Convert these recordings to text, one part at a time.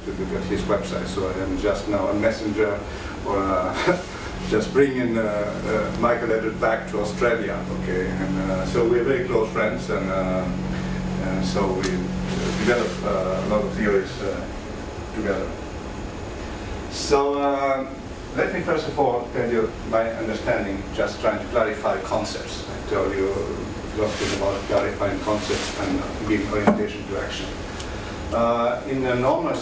to look at his website. So I am just now a messenger, or just bringing Michael Edward back to Australia. Okay, and so we're very close friends, and so we develop a lot of theories together. So let me first of all tell you my understanding, just trying to clarify concepts. I told you philosophy about clarifying concepts and giving orientation to action. In a normal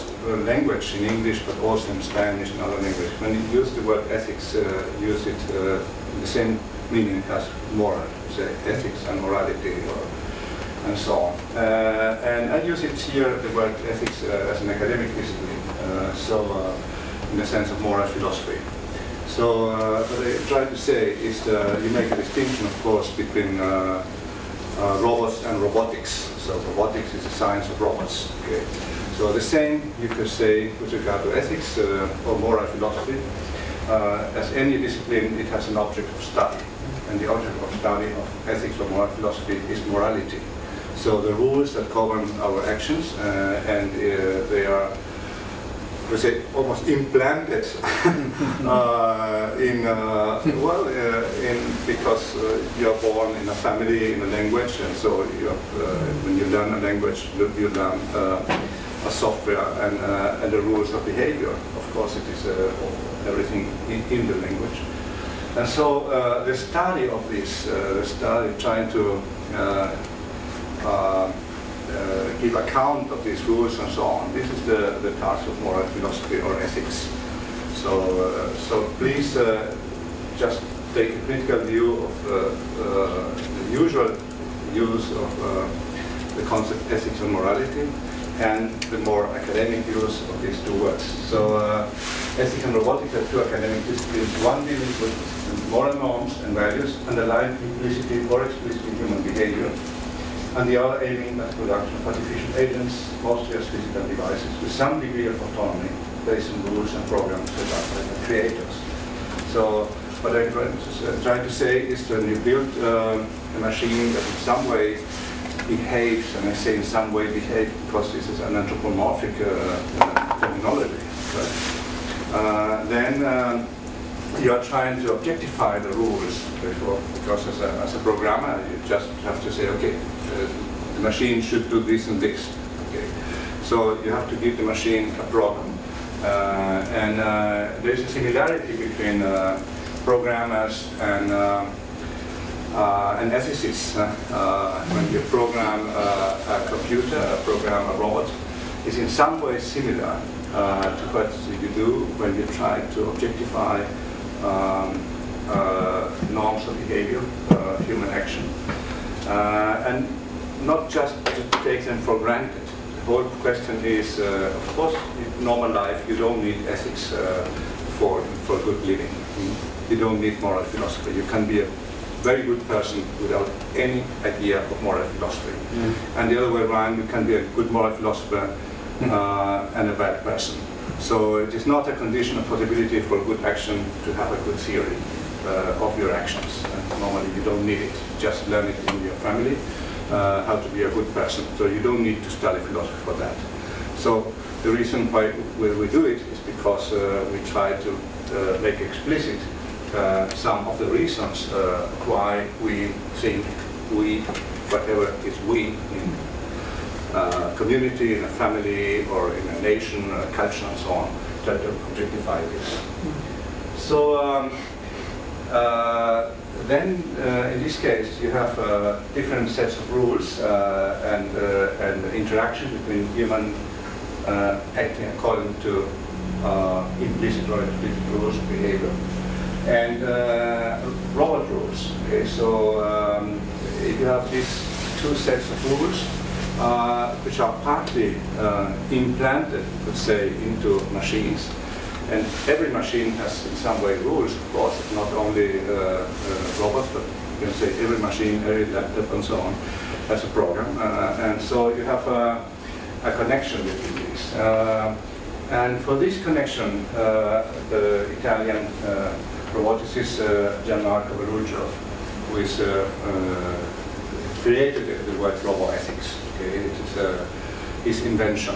language, in English, but also in Spanish and other languages, when you use the word ethics, use it in the same meaning as moral, say ethics and morality, and so on. And I use it here, the word ethics, as an academic discipline, so in the sense of moral philosophy. So what I try to say is you make a distinction, of course, between robots and robotics. So robotics is the science of robots. Okay. So the same you could say with regard to ethics or moral philosophy. As any discipline, it has an object of study. And the object of study of ethics or moral philosophy is morality. So the rules that govern our actions, and they are, we say, almost implanted because you're born in a family, in a language, and so when you learn a language, you learn a software and the rules of behavior. Of course, it is everything in the language. And so the study of this, the study trying to give account of these rules and so on. This is the task of moral philosophy or ethics. So please just take a critical view of the usual use of the concept ethics and morality, and the more academic use of these two words. So ethics and robotics are two academic disciplines, one dealing with moral norms and values underlying implicitly or explicitly human behavior, and the other aiming at the production of artificial agents, mostly as physical devices, with some degree of autonomy based on rules and programs set up by the creators. So what I'm trying to say is that you build a machine that in some way behaves, and I say in some way behave because this is an anthropomorphic terminology, right? Then you are trying to objectify the rules, because as a programmer, you just have to say, okay, the machine should do this and this. Okay. So you have to give the machine a program. And there's a similarity between programmers and ethicists. When you program a computer, program a robot, is in some way similar to what you do when you try to objectify norms of behavior, human action, and not just to take them for granted. The whole question is, of course, in normal life you don't need ethics for good living. You don't need moral philosophy. You can be a very good person without any idea of moral philosophy. And the other way around, you can be a good moral philosopher and a bad person. So it is not a condition of possibility for good action to have a good theory of your actions. Normally you don't need it. Just learn it in your family, how to be a good person. So you don't need to study philosophy for that. So the reason why we do it is because we try to make explicit some of the reasons why we think we, whatever is we, in a community, in a family, or in a nation, a culture, and so on, try to objectify this. So then, in this case, you have different sets of rules and interaction between human acting according to implicit or explicit rules of behavior, and robot rules. Okay, so if you have these two sets of rules, which are partly implanted, let's say, into machines, and every machine has in some way rules, of course, not only robots, but you can say every machine, every laptop, and so on, has a program, and so you have a connection between these. And for this connection, the Italian roboticist Rafael Capurro, who is created the word Roboethics. Okay, it is his invention.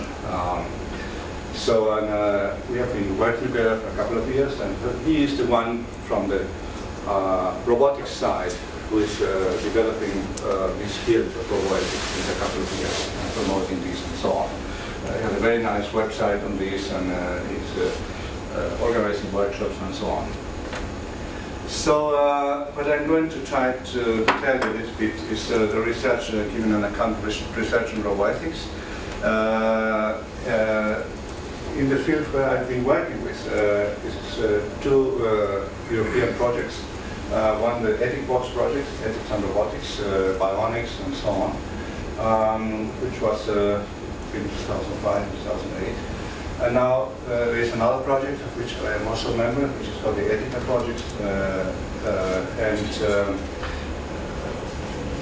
So we have been working together for a couple of years, and he is the one from the robotics side who is developing this field of robotics in a couple of years and promoting this and so on. He has a very nice website on this, and he's organizing workshops and so on. So what I'm going to try to tell you a little bit is the research, giving an account of research in robotics. In the field where I've been working with, this is two European projects. One, the Ethic Box project, Ethics and Robotics, Bionics, and so on, which was in 2005, 2008. And now there is another project of which I am also a member, which is called the Ethical Project.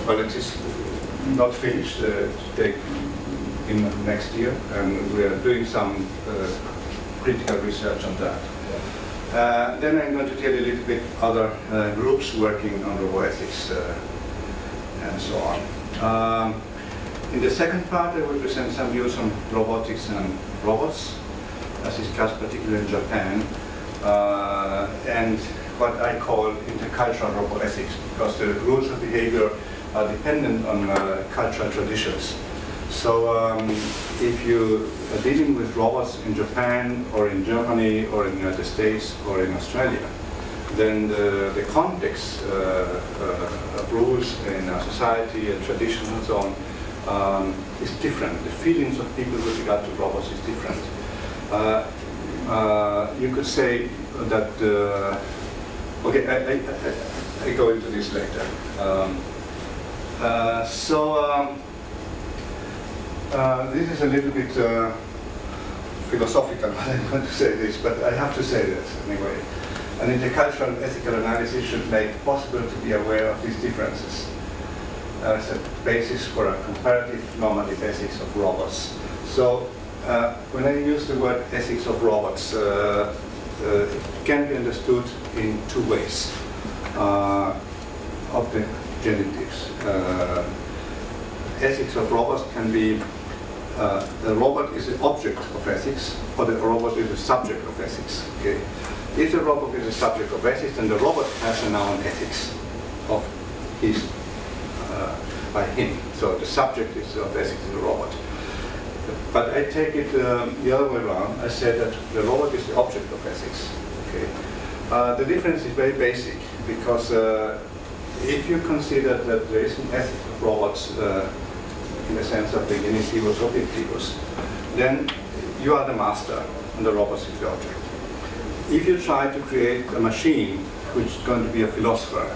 But it is not finished. In next year, and we are doing some critical research on that. Then I'm going to tell you a little bit other groups working on robotics and so on. In the second part, I will present some views on robotics and robots, as discussed particularly in Japan, and what I call intercultural roboethics, because the rules of behavior are dependent on cultural traditions. So if you are dealing with robots in Japan or in Germany or in the United States or in Australia, then the context of rules in a society and traditions and so on is different. The feelings of people with regard to robots is different. You could say that, okay, I go into this later. This is a little bit philosophical, I'm going to say this, but I have to say this anyway. An intercultural ethical analysis should make it possible to be aware of these differences as a basis for a comparative normative ethics of robots. So when I use the word ethics of robots, it can be understood in two ways of the genitives. Ethics of robots can be the robot is the object of ethics, or the robot is the subject of ethics. Okay? If the robot is the subject of ethics, then the robot has a noun ethics of his, by him. So the subject is of ethics is the robot. But I take it the other way around. I said that the robot is the object of ethics. Okay? The difference is very basic, because if you consider that there is an ethic of robots in the sense of the genitivus objectivus, then you are the master and the robot is the object. If you try to create a machine which is going to be a philosopher,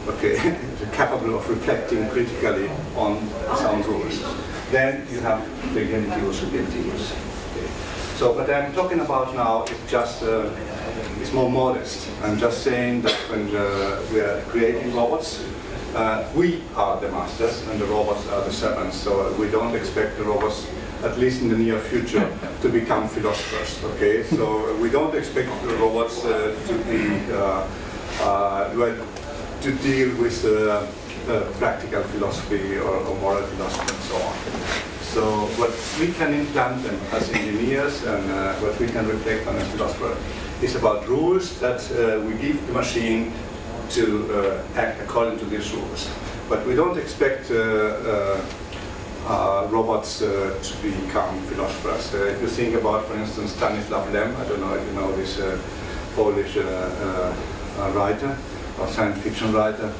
okay, capable of reflecting critically on its own rules, then you have the genitivus objectivus. Okay. So what I'm talking about now is just it's more modest. I'm just saying that when we are creating robots, we are the masters and the robots are the servants. So we don't expect the robots, at least in the near future, to become philosophers. Okay, so we don't expect the robots to be to deal with practical philosophy or moral philosophy and so on. So what we can implant them as engineers and what we can reflect on as philosophers is about rules that we give the machine to act according to these rules. But we don't expect robots to become philosophers. If you think about, for instance, Stanislaw Lem, I don't know if you know this Polish writer, or science fiction writer.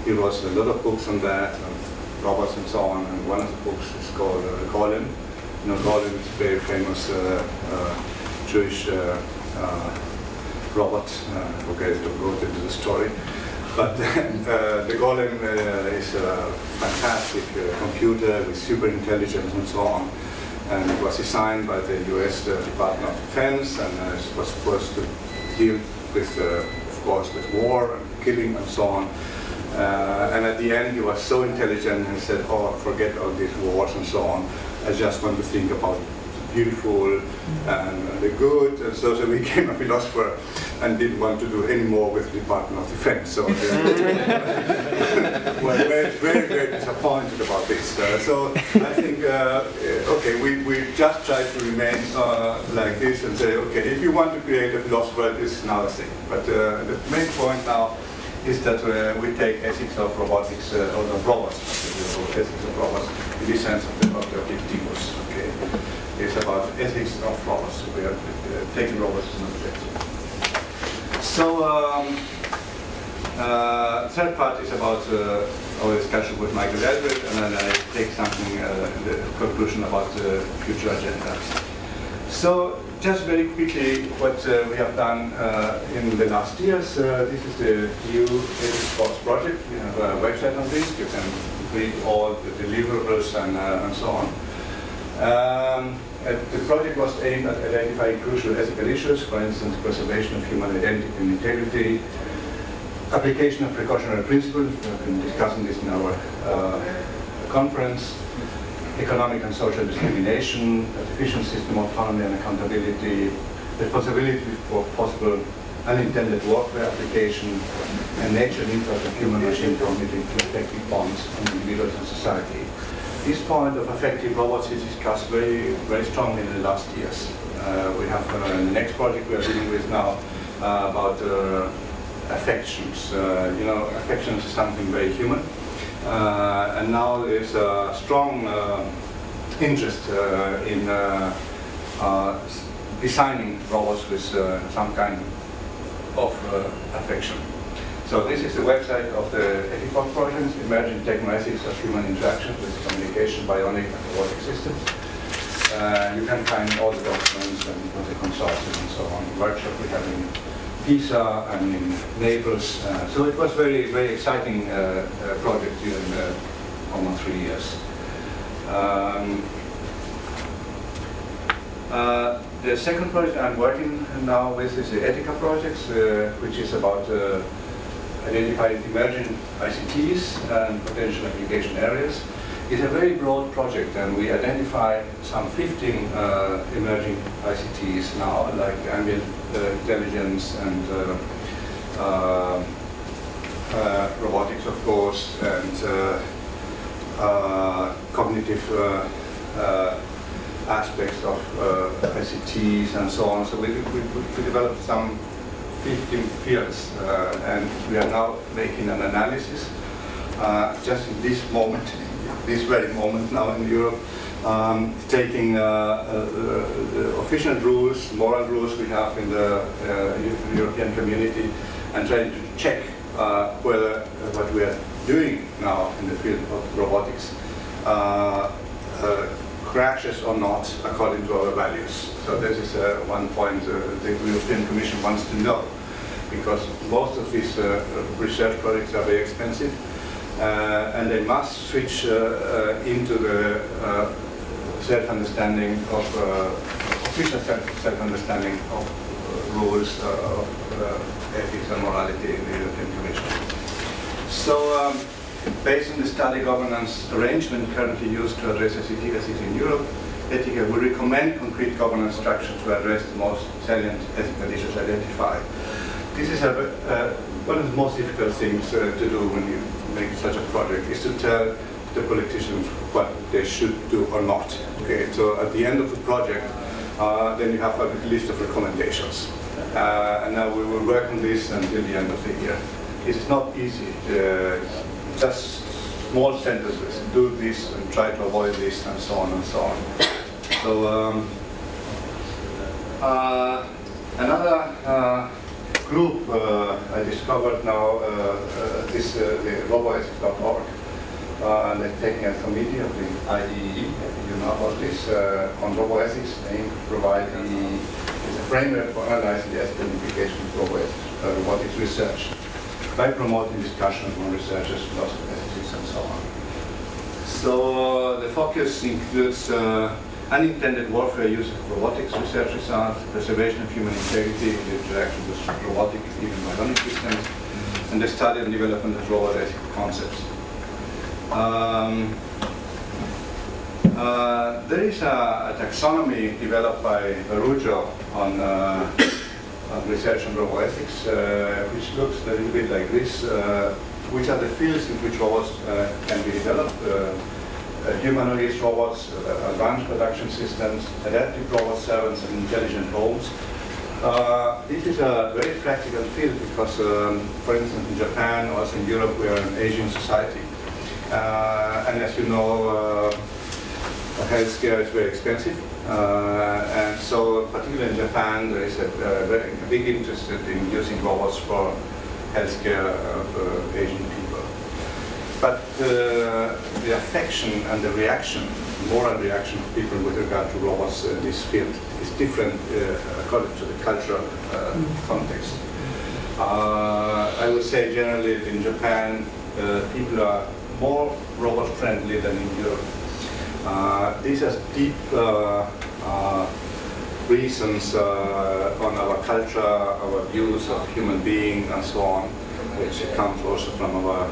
He wrote a lot of books on that, on robots and so on, and one of the books is called Golem. You know, Golem is a very famous Jewish robot. Okay, don't go into the story. But the Golem is a fantastic computer with super intelligence and so on. And it was designed by the US Department of Defense, and it was supposed to deal with, of course, with war and killing and so on. And at the end, he was so intelligent and said, oh, forget all these wars and so on. I just want to think about the beautiful and the good. And so he became a philosopher. and didn't want to do any more with the Department of Defense. So were very disappointed about this. So I think, okay, we just try to remain like this and say, okay, if you want to create a philosopher, this is another thing. But the main point now is that we take ethics of robotics, or the robots, ethics of robots, in the sense of the objectivus. Okay, it's about ethics of robots. We are taking robots as an objective. So, third part is about our discussion with Michael Eldred, and then I take something, the conclusion about the future agenda. So, just very quickly, what we have done in the last years. This is the new ethics course project. We have a website on this. You can read all the deliverables and so on. The project was aimed at identifying crucial ethical issues, for instance, preservation of human identity and integrity, application of precautionary principles. We have been discussing this in our conference. Economic and social discrimination, artificial system autonomy and accountability, responsibility for possible unintended warfare application, and nature and interest of human-machine cognitive affective bonds on individuals and society. This point of affective robots is discussed very strongly in the last years. We have the next project we are dealing with now about affections. You know, affections is something very human. And now there is a strong interest in designing robots with some kind of affection. So this is the website of the ethical project, Emerging Technoethics of Human Interactions with Communication, Bionic and Robotic Systems. You can find all the documents and the consortium and so on. Workshop we have in Pisa and in Naples. So it was very exciting project during almost 3 years. The second project I'm working now with is the Ethica projects, which is about identifying emerging ICTs and potential application areas. It's a very broad project, and we identify some 15 emerging ICTs now, like ambient intelligence and robotics, of course, and cognitive aspects of ICTs and so on. So we developed some 15 fields, and we are now making an analysis just in this moment, this very moment now in Europe, taking the official rules, moral rules we have in the European community, and trying to check whether what we are doing now in the field of robotics crashes or not according to our values. So this is one point the European Commission wants to know, because most of these research projects are very expensive, and they must switch into the self-understanding of official self-understanding of rules of ethics and morality in the European Commission. So, based on the study governance arrangement currently used to address ICT ethics in Europe, Ethica will recommend concrete governance structure to address the most salient ethical issues identified. This is one of the most difficult things to do when you make such a project, is to tell the politicians what they should do or not. Okay, so at the end of the project, then you have a list of recommendations. And now we will work on this until the end of the year. It's not easy. Just small sentences, do this and try to avoid this, and so on and so on. So another group I discovered now, this the Roboethics.org, and they're taking a committee of the IEEE, you know about this, on roboethics, aim to provide a framework for analyzing the ethical implications of robotics research by promoting discussion among researchers, philosophy, ethics, and so on. So the focus includes unintended warfare use of robotics research results, preservation of human integrity in the interaction with robotic, even bionic systems, and the study and development of robot ethical concepts. There is a taxonomy developed by Barujo on research on roboethics, which looks a little bit like this, which are the fields in which robots can be developed. Humanoid robots, advanced production systems, adaptive robot servants, and intelligent homes. This is a very practical field because, for instance, in Japan, also in Europe, we are an Asian society. And as you know, healthcare is very expensive. And so, particularly in Japan, there is a very big interest in using robots for healthcare of Asian people. But the affection and the reaction, moral reaction of people with regard to robots in this field is different according to the cultural context. I would say generally in Japan, people are more robot friendly than in Europe. These are deep reasons on our culture, our views of human being and so on, which comes also from our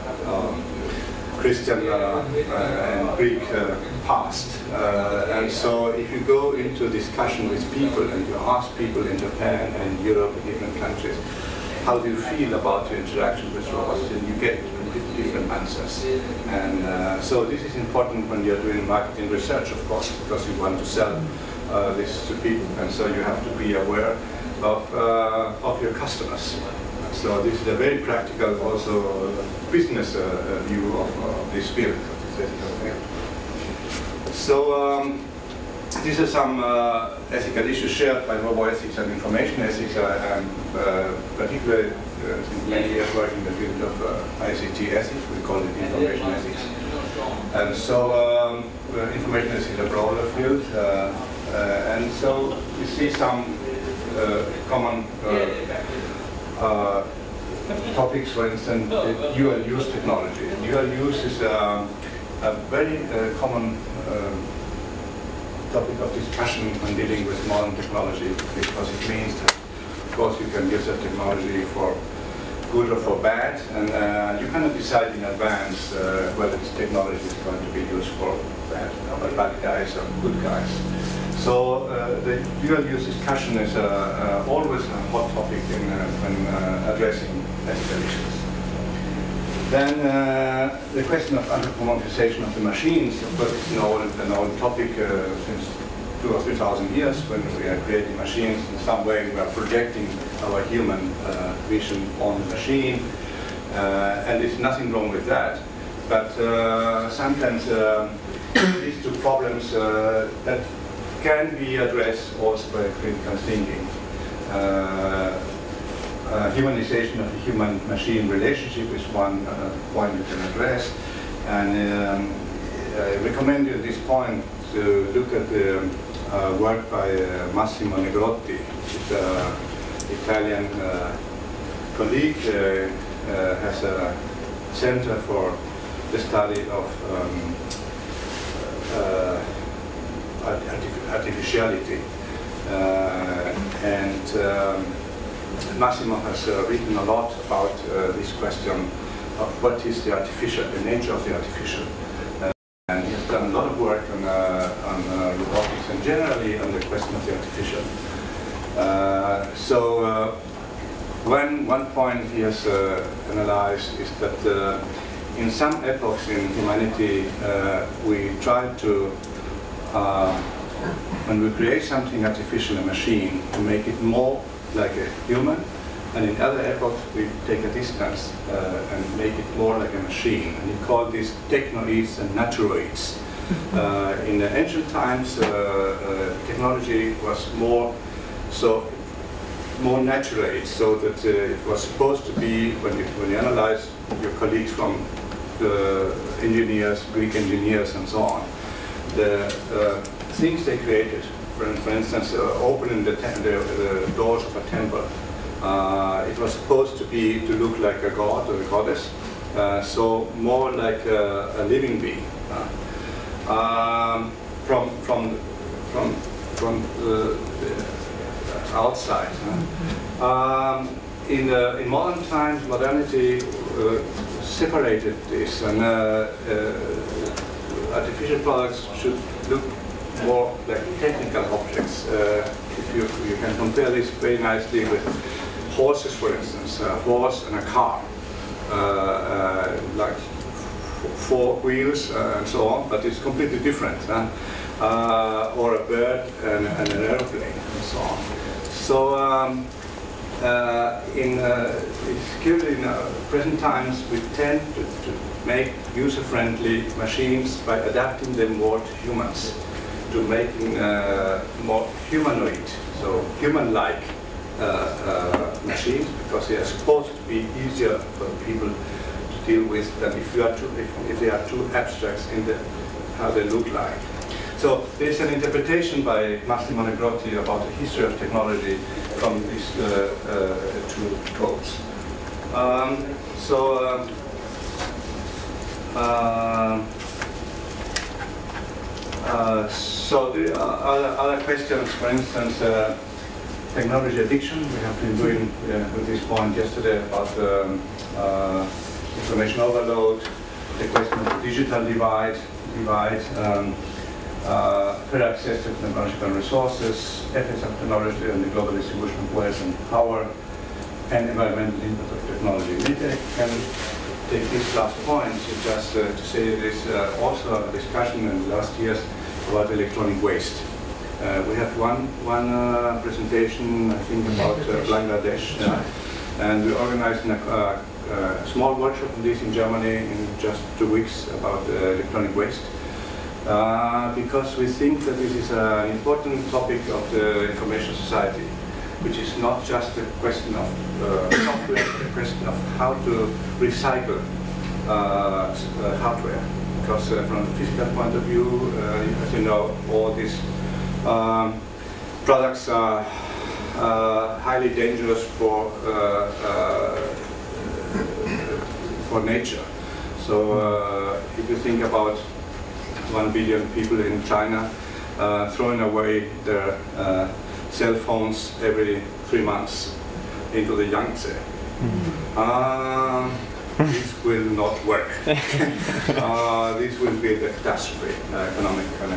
Christian and Greek past. And so if you go into discussion with people and you ask people in Japan and in Europe, in different countries, how do you feel about your interaction with robots, and you get completely different answers. And so this is important when you're doing marketing research, of course, because you want to sell this to people, and so you have to be aware of your customers. So this is a very practical, also business view of this field. So these are some ethical issues shared by roboethics and information ethics. I'm particularly since many years working in the field of ICT ethics. We call it information ethics. And so information ethics is a broader field. And so we see some common topics, for instance, dual use technology. Dual use is a very common topic of discussion when dealing with modern technology, because it means that, of course, you can use that technology for good or for bad, and you cannot decide in advance whether this technology is going to be used for bad guys or good guys. So the dual-use discussion is always a hot topic when addressing ethical issues. Then the question of anthropomorphization of the machines, of course, is an old topic since 2,000 or 3,000 years. When we are creating machines, in some way we are projecting our human vision on the machine, and there's nothing wrong with that. But sometimes it leads to problems that can be addressed also by critical thinking. Humanization of the human-machine relationship is one point you can address. And I recommend you at this point to look at the work by Massimo Negrotti, which is an Italian colleague, has a center for the study of artificiality, and Massimo has written a lot about this question of what is the artificial, the nature of the artificial, and he has done a lot of work on robotics and generally on the question of the artificial. So one point he has analyzed is that in some epochs in humanity we try to when we create something artificial, a machine, to make it more like a human, and in other epochs we take a distance and make it more like a machine. And he called these technoids and naturoids. In the ancient times, technology was more naturate, so that it was supposed to be, when you analyze your colleagues from the engineers, Greek engineers and so on, the things they created, for instance, opening the doors of a temple, it was supposed to look like a god or a goddess, so more like a living being. From the outside. In modern times, modernity separated this, and artificial products should look more like technical objects. If you can compare this very nicely with horses, for instance, a horse and a car, like four wheels and so on, but it's completely different. Or a bird and an airplane and so on. So it's clearly in present times we tend to make user-friendly machines by adapting them more to humans, to making more humanoid, so human-like machines, because they are supposed to be easier for people to deal with than if they are too abstract in how they look like. So there's an interpretation by Massimo Negrotti about the history of technology from these two codes. So the other questions, for instance, technology addiction. We have been doing with this point yesterday about information overload, the question of the digital divide, fair access to technological resources, effects of technology on the global distribution of wealth and power, and environmental impact of technology. Maybe I can take this last point just to say there is also a discussion in the last years about electronic waste. We had one presentation, I think, about Bangladesh, and we organized a small workshop on this in Germany in just 2 weeks about electronic waste. Because we think that this is an important topic of the information society, which is not just a question of software, but a question of how to recycle hardware. Because from a physical point of view, as you know, all these products are highly dangerous for nature. So if you think about 1 billion people in China throwing away their cell phones every 3 months into the Yangtze. This will not work. This will be a catastrophe, economic and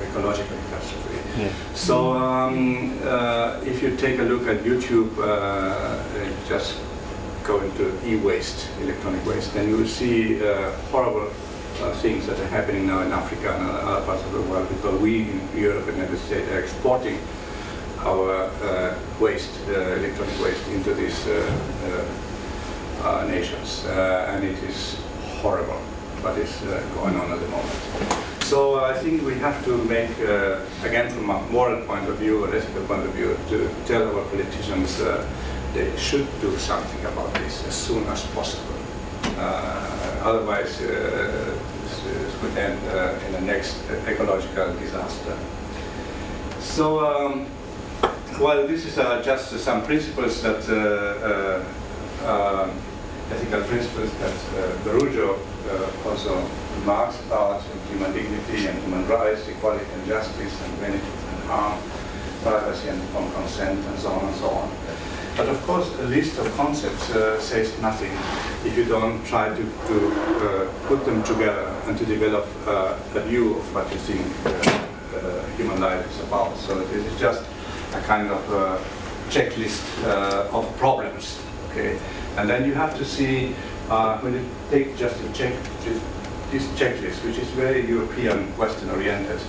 ecological catastrophe. Yeah. So if you take a look at YouTube, just go into e-waste, electronic waste, then you will see horrible things that are happening now in Africa and other parts of the world, because we in Europe and United States are exporting our waste, electronic waste, into these nations, and it is horrible what is going on at the moment. So I think we have to make, again from a moral point of view, an ethical point of view, to tell our politicians they should do something about this as soon as possible. Otherwise, this could end in the next ecological disaster. So, well, this is just some principles that, ethical principles that Barujo also remarks about: human dignity and human rights, equality and justice, and benefit and harm, privacy and informed consent, and so on and so on. But of course, a list of concepts says nothing if you don't try to put them together and to develop a view of what you think human life is about. So it is just a kind of checklist of problems, okay? And then you have to see, when you take just this checklist, which is very European, Western-oriented,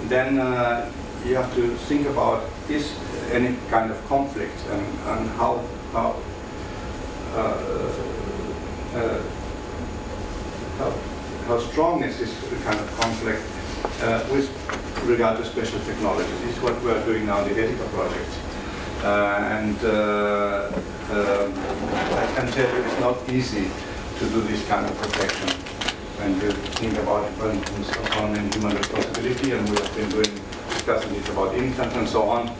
then you have to think about, is any kind of conflict, and how strong is this kind of conflict with regard to special technologies. This is what we are doing now in the ethical project. I can tell you it's not easy to do this kind of protection. When you think about autonomy and human responsibility, and we have been discussing it about infants and so on,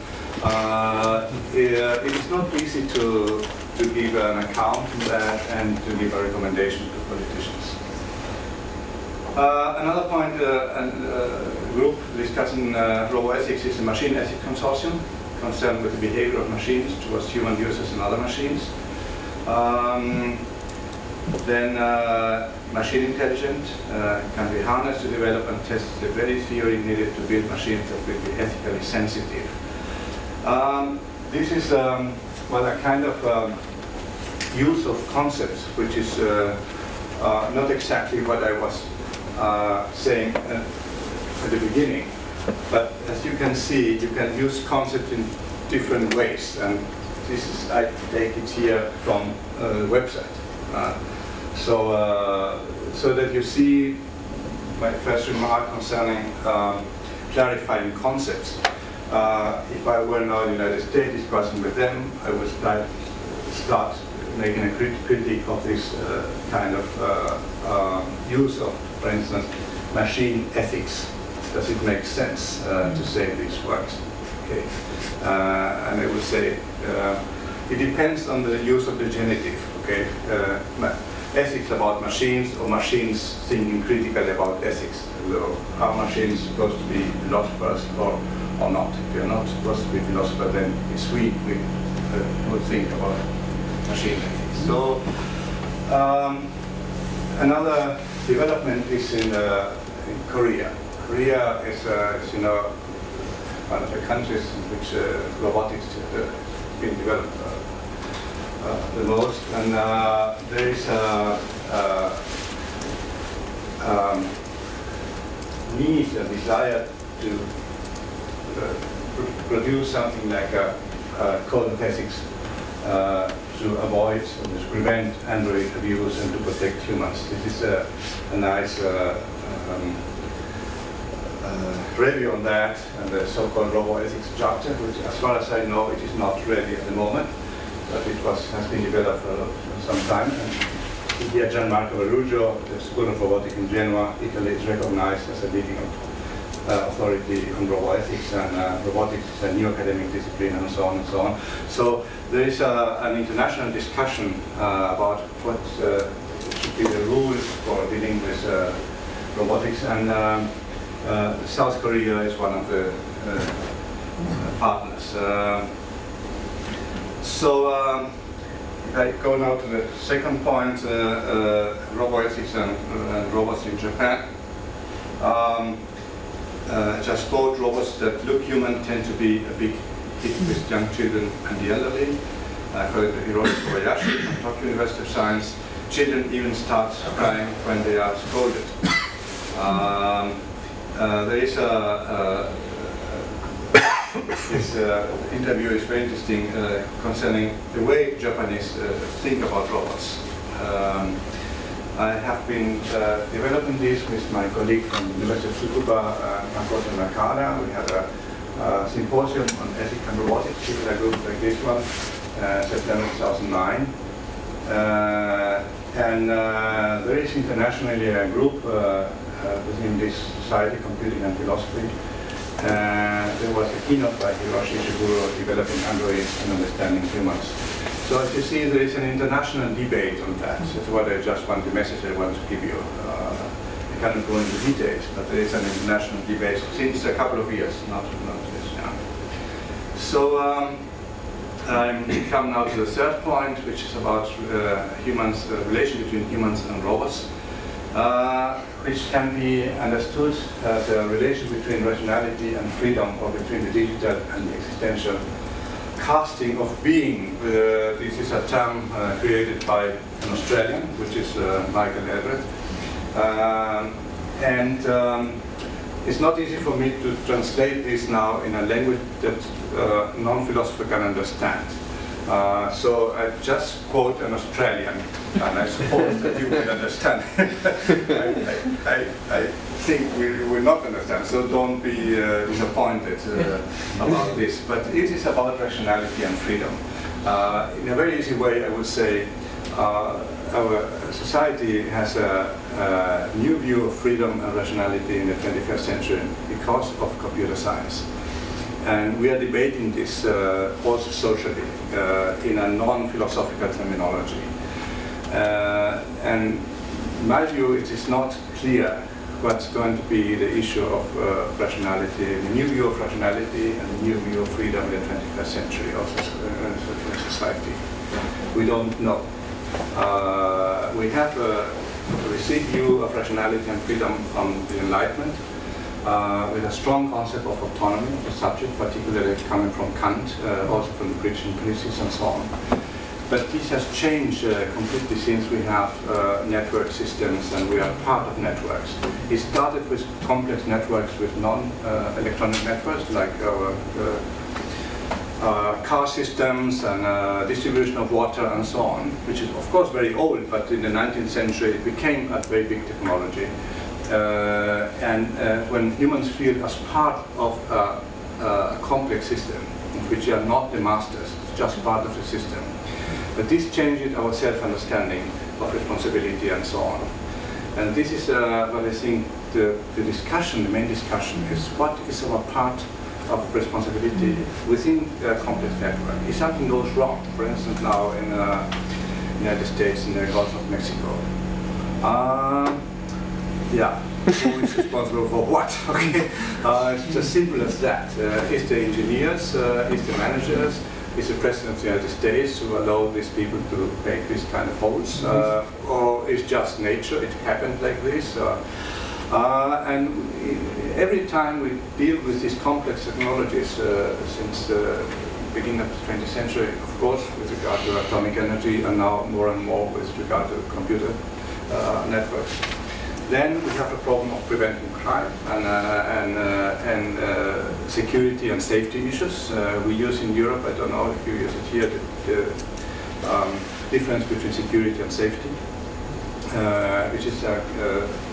it is not easy to give an account of that and to give a recommendation to politicians. Another point, a group discussing roboethics is a machine ethics consortium concerned with the behavior of machines towards human users and other machines. Then machine intelligence can be harnessed to develop and test the very theory needed to build machines that will be ethically sensitive. This is well, a kind of use of concepts which is not exactly what I was saying at the beginning. But as you can see, you can use concepts in different ways. And this is, I take it here from the website. So that you see my first remark concerning clarifying concepts. If I were now in the United States discussing with them, I would start making a critique of this kind of use of, for instance, machine ethics. Does it make sense to say these words? Okay. And I would say it depends on the use of the genitive. Okay. Ethics about machines, or machines thinking critically about ethics. Are machines supposed to be philosophers or not? If you're not supposed to be philosophers, then it's we would think about machine ethics. So another development is in Korea. Korea is, you know, one of the countries in which robotics has been developed the most, and there is a need, a desire to produce something like a code of ethics to avoid and to prevent Android abuse and to protect humans. This is a nice review on that, and the so-called Roboethics chapter, which, as far as I know, it is not ready at the moment, but it has been developed for some time. And here, Gianmarco Verruggio, the School of Robotics in Genoa, Italy, is recognized as a leading authority on roboethics, and robotics is a new academic discipline, and so on and so on. So there is an international discussion about what should be the rules for dealing with robotics, and South Korea is one of the partners. I go now to the second point, roboethics and robots in Japan. Just quote, robots that look human tend to be a big hit with young children and the elderly. According to Hiroshi Kobayashi from Tokyo University of Science, children even start crying when they are scolded. There is this interview is very interesting concerning the way Japanese think about robots. I have been developing this with my colleague from the University of Tsukuba, Makoto Nakada. We had a symposium on ethics and robotics, a group like this one, September 2009. And there is internationally a group within this society, computing and philosophy. There was a keynote by Hiroshi Shiguro developing androids and understanding humans. So as you see, there is an international debate on that. That's what I just want, the message I want to give you. I cannot go into details, but there is an international debate since a couple of years, not this. Yeah. So I come now to the third point, which is about humans, the relation between humans and robots. Which can be understood as a relation between rationality and freedom, or between the digital and the existential casting of being. This is a term created by an Australian, which is Michael Everett. It's not easy for me to translate this now in a language that non-philosopher can understand. So I just quote an Australian, and I suppose that you can understand. I think we will not understand, so don't be disappointed about this. But it is about rationality and freedom. In a very easy way, I would say our society has a new view of freedom and rationality in the 21st century because of computer science. And we are debating this also socially in a non-philosophical terminology. And in my view, it is not clear what's going to be the issue of rationality, the new view of rationality and the new view of freedom in the 21st century of society. We don't know. We have a received view of rationality and freedom from the Enlightenment, with a strong concept of autonomy of the subject, particularly coming from Kant, also from the Christian Principles and so on. But this has changed completely since we have network systems and we are part of networks. It started with complex networks with non-electronic networks like our car systems and distribution of water and so on, which is of course very old, but in the 19th century it became a very big technology. When humans feel as part of a complex system, in which they are not the masters, it's just part of the system. But this changes our self-understanding of responsibility and so on. And this is what I think the discussion, the main discussion, is what is our part of responsibility within a complex network. If something goes wrong, for instance now in the United States, in the Gulf of Mexico, who is responsible for what? Okay, it's as simple as that. Is the engineers, is the managers, is the President of the United States who allow these people to make these kind of holes, or is just nature, it happened like this? And every time we deal with these complex technologies since the beginning of the 20th century, of course, with regard to atomic energy, and now more and more with regard to computer networks, then we have a problem of preventing crime and security and safety issues. We use in Europe, I don't know if you use it here, the difference between security and safety, which is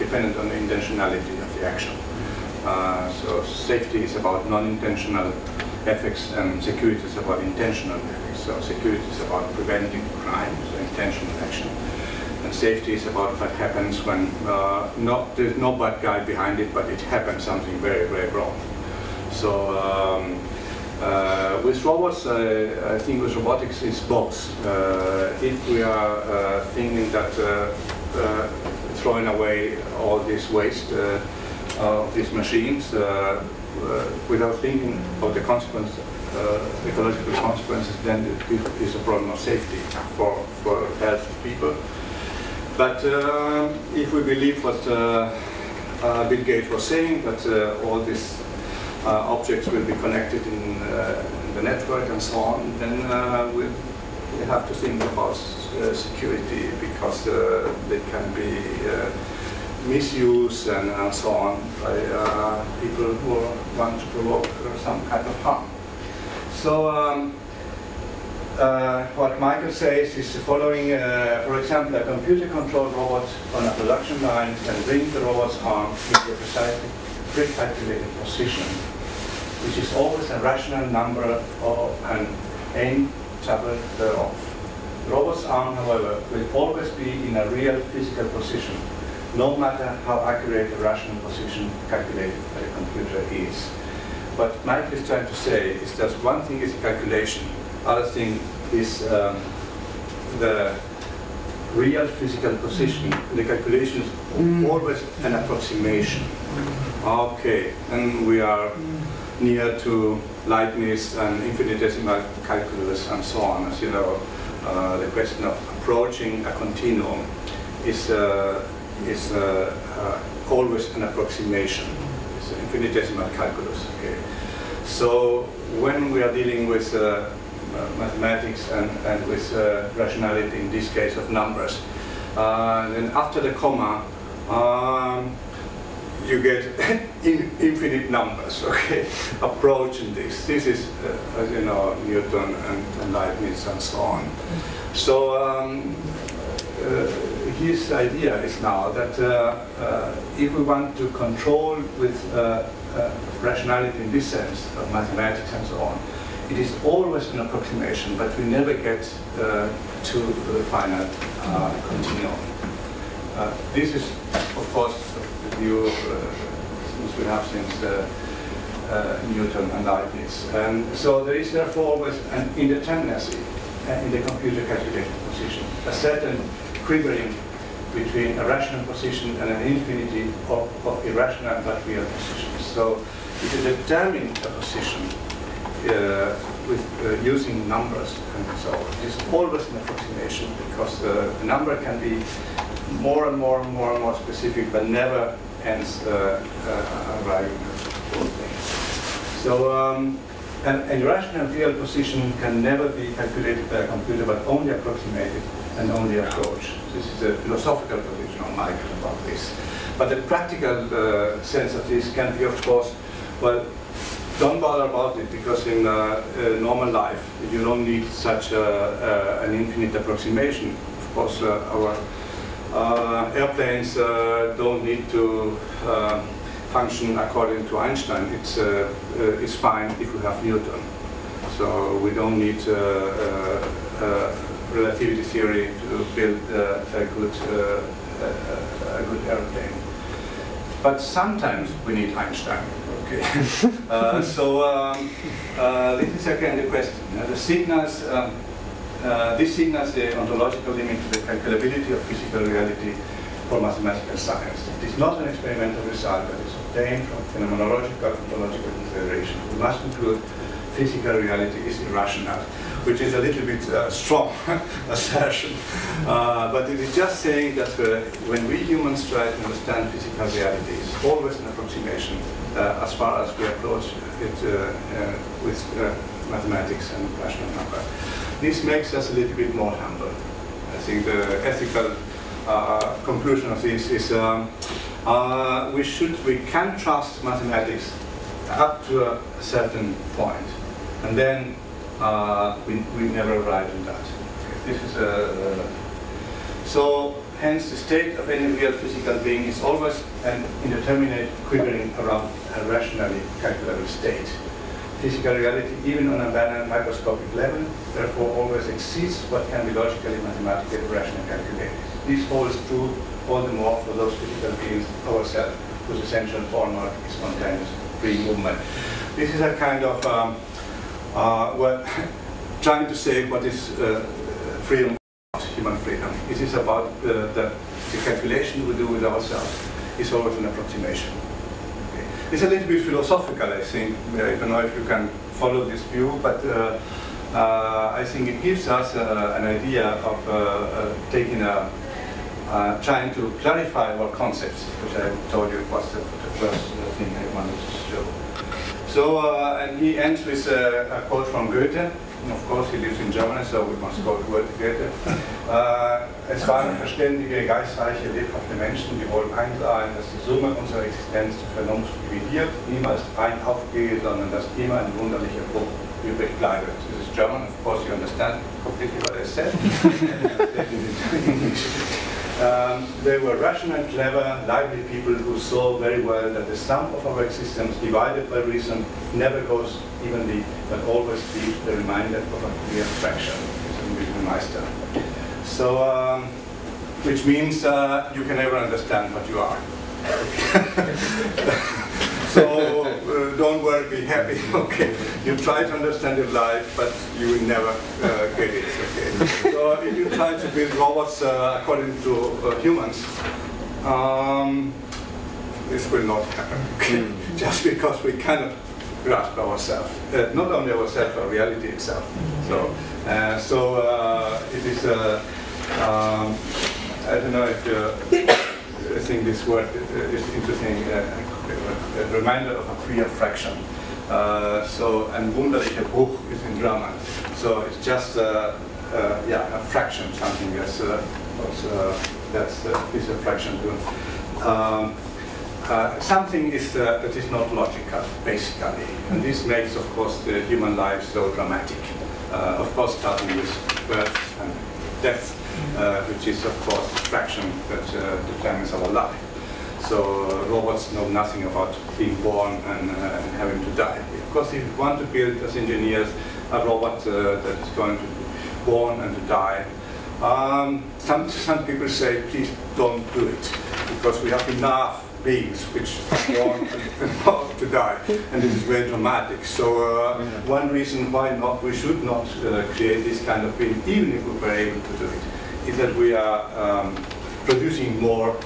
dependent on the intentionality of the action. So safety is about non-intentional effects and security is about intentional effects. So security is about preventing crime, so intentional action. And safety is about what happens when there's no bad guy behind it, but it happens something very, very wrong. So with robots, I think with robotics it's both. If we are thinking that throwing away all this waste of these machines without thinking of the consequences, ecological consequences, then it is a problem of safety for health of people. But if we believe what Bill Gates was saying, that all these objects will be connected in the network and so on, then we have to think about security, because they can be misused and so on by people who want to provoke some kind of harm. So what Michael says is the following. For example, a computer-controlled robot on a production line can bring the robot's arm into a precisely pre-calculated position, which is always a rational number or an interval thereof. The robot's arm, however, will always be in a real physical position, no matter how accurate the rational position calculated by the computer is. What Michael is trying to say is that one thing is calculation, other thing is the real physical position. The calculation is always an approximation. Okay, and we are near to Leibniz and infinitesimal calculus and so on. As you know, the question of approaching a continuum is always an approximation. It's an infinitesimal calculus. Okay, so when we are dealing with mathematics and with rationality, in this case of numbers, then after the comma, you get infinite numbers, okay, approaching this. This is, as you know, Newton and Leibniz and so on. So his idea is now that if we want to control with rationality in this sense, of mathematics and so on, it is always an approximation, but we never get to the final continuum. This is, of course, the view we have since Newton and Leibniz. And so there is therefore always an indeterminacy in the computer calculated position, a certain quivering between a rational position and an infinity of irrational but real positions. So if you determine a position with using numbers and so on. It's always an approximation because the number can be more and more and more and more specific, but never ends arriving at the whole thing. So an irrational real position can never be calculated by a computer, but only approximated and only approached. This is a philosophical position on Michael about this. But the practical sense of this can be, of course, well, don't bother about it, because in normal life you don't need such an infinite approximation. Of course, our airplanes don't need to function according to Einstein. It's fine if we have Newton. So we don't need relativity theory to build a good airplane. But sometimes we need Einstein. Okay. This is again the question. The signals, this signals the ontological limit to the calculability of physical reality for mathematical science. It is not an experimental result, but is obtained from phenomenological ontological consideration. We must conclude physical reality is irrational, which is a little bit strong assertion. But it is just saying that when we humans try to understand physical reality, it's always an approximation as far as we approach it with mathematics and rational number. This makes us a little bit more humble. I think the ethical conclusion of this is we can trust mathematics up to a certain point, and then we never arrive in that. This is so hence the state of any real physical being is always an indeterminate quivering around a rationally calculable state. Physical reality, even on a banal microscopic level, therefore always exceeds what can be logically, mathematically, rationally calculated. This holds true all the more for those physical beings ourselves, whose essential hallmark is spontaneous free movement. This is a kind of, well, trying to say what is freedom, human freedom. It is about the calculation we do with ourselves is always an approximation. Okay. It's a little bit philosophical, I think. I don't know if you can follow this view, but I think it gives us an idea of trying to clarify our concepts, which I told you was the first thing I wanted to show. So, and he ends with a quote from Goethe. Of course, he lives in Germany, so we must quote Goethe. Es waren verständige, geistreiche, lebhafte Menschen, die wohl einsahen, dass die Summe unserer Existenz zur Vernunft dividiert, niemals rein aufgeht, sondern dass immer ein wunderlicher Bruch übrig bleibt. This is German, of course you understand completely what I said. They were rational, clever, lively people who saw very well that the sum of our existence divided by reason never goes evenly, but always leaves the remainder of a clear fraction. So, which means you can never understand what you are. So don't worry, be happy. Okay, you try to understand your life, but you will never get it. Okay. So if you try to build robots according to humans, this will not happen. Okay? Just because we cannot grasp ourselves, not only ourselves, but reality itself. So, it is. I don't know if I think this word is interesting. A reminder of a clear fraction. So, and wunderlicher Bruch is in German. So it's just a fraction, something that's is a fraction too. Something is that is not logical, basically, and this makes, of course, the human life so dramatic. Of course, starting with birth and death, which is, of course, a fraction that determines our life. So robots know nothing about being born and having to die. Of course, if you want to build as engineers a robot that is going to be born and to die, some people say, please don't do it, because we have enough beings which are born and to die, and this is very dramatic. So one reason why not we should not create this kind of being, even if we were able to do it, is that we are producing more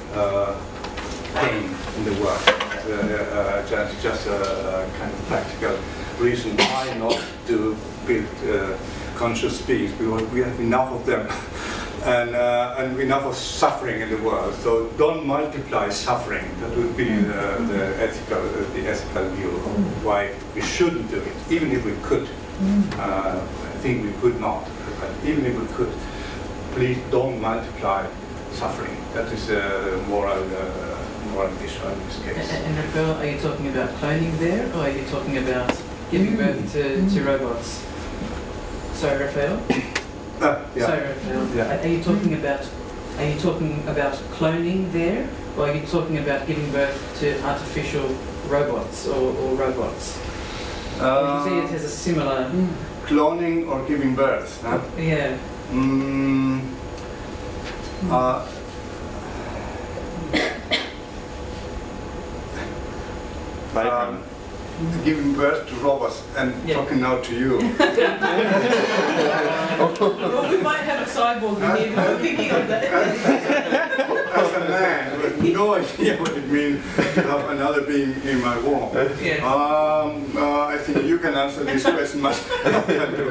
pain in the world. Just a kind of practical reason why not to build conscious beings, because we have enough of them and enough of suffering in the world. So don't multiply suffering. That would be the ethical view of why we shouldn't do it, even if we could. I think we could not, but even if we could, please don't multiply suffering. That is a moral issue in this case. And Rafael, are you talking about cloning there, or are you talking about giving birth to robots? Sorry, Rafael. Yeah. Sorry, Rafael. Yeah. Are you talking about cloning there, or are you talking about giving birth to artificial robots or robots? You see, it has a similar cloning or giving birth. Huh? Yeah. Giving birth to robots and talking now to you. Well, we might have a cyborg in here, but we're thinking of that. As a man with no idea what it means to have another being in my womb. Yeah. I think you can answer this question much better than I do.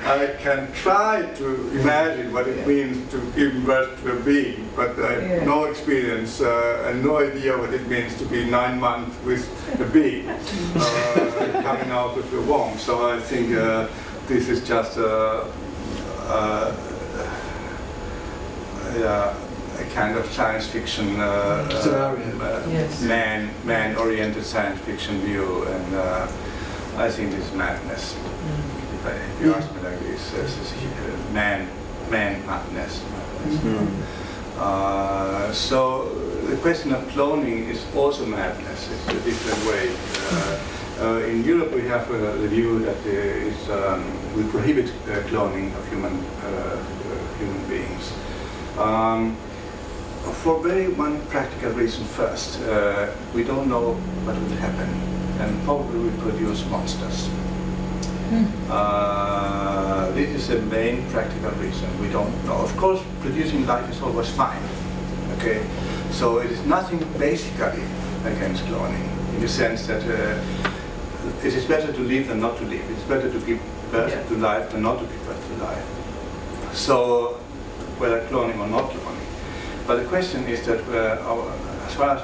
I can try to imagine what it means to give birth to a being, but I have no experience and no idea what it means to be 9 months with a being coming out of your womb. So I think this is just a kind of science fiction, man-oriented science fiction view, and I think this is madness. If you ask me like this is man madness. So the question of cloning is also madness. It's a different way. In Europe, we have the view that we prohibit cloning of human beings. For one practical reason first, we don't know what will happen, and probably we produce monsters. This is the main practical reason. We don't know. Of course, producing life is always fine. Okay, so it is nothing basically against cloning, in the sense that it is better to live than not to live. It's better to give birth to life than not to give birth to life. So, whether cloning or not cloning. But the question is that as far as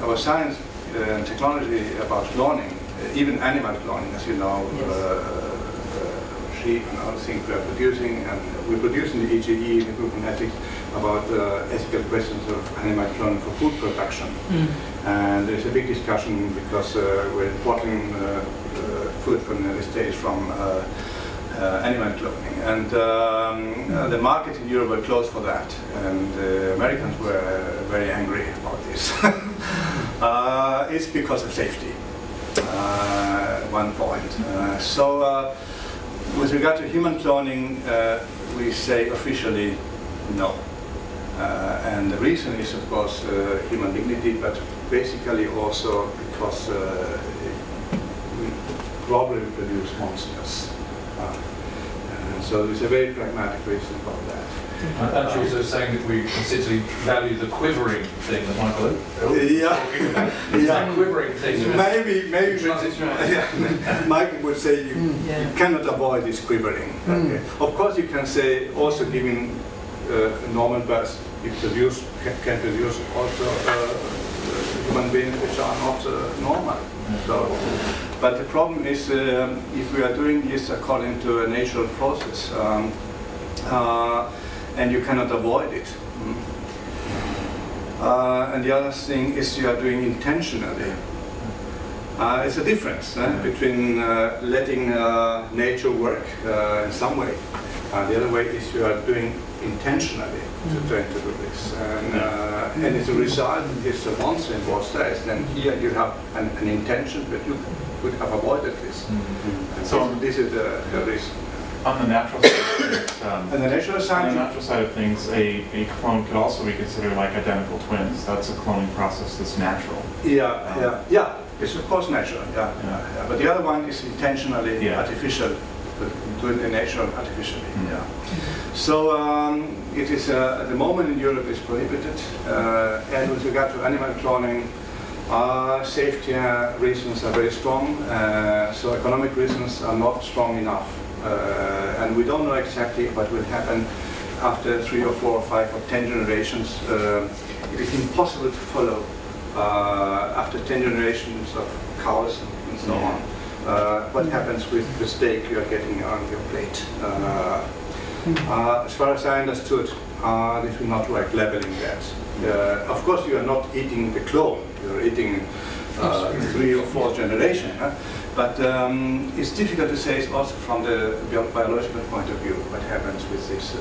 our science and technology about cloning, even animal cloning, as you know, sheep and other things we are producing, and we produce in the IEEE, the group on ethics, about ethical questions of animal cloning for food production. And there's a big discussion because we're importing food from the United States from animal cloning, and the market in Europe were closed for that, and the Americans were very angry about this. It's because of safety, one point. So with regard to human cloning, we say officially no. And the reason is, of course, human dignity, but basically also because we probably produce monsters. So there's a very pragmatic reason about that. Aren't you also saying that we considerably value the quivering thing that Michael is talking about? It's that quivering thing. Maybe Michael would say you cannot avoid this quivering. Okay. Of course, you can say also giving normal birth, you can produce also human beings which are not normal. So, but the problem is if we are doing this according to a natural process, and you cannot avoid it. And the other thing is you are doing intentionally. It's a difference between letting nature work in some way. The other way is you are doing intentionally to try to do this. And as a result, if the monster involves stress, then here you have an intention that you could have avoided this. So this is the reason. On the natural side of things, and the natural side of things, a clone could also be considered like identical twins. That's a cloning process that's natural. Yeah. It's of course natural. Yeah. But the other one is intentionally artificial, doing the nature artificially. So it is at the moment in Europe is prohibited. And with regard to animal cloning, safety reasons are very strong. So economic reasons are not strong enough. And we don't know exactly what will happen after 3 or 4 or 5 or 10 generations. It is impossible to follow after 10 generations of cows and so on. What happens with the steak you are getting on your plate? As far as I understood, this will not like leveling that. Of course, you are not eating the clone; you are eating 3 or 4 generation. But it's difficult to say also from the biological point of view what happens with this.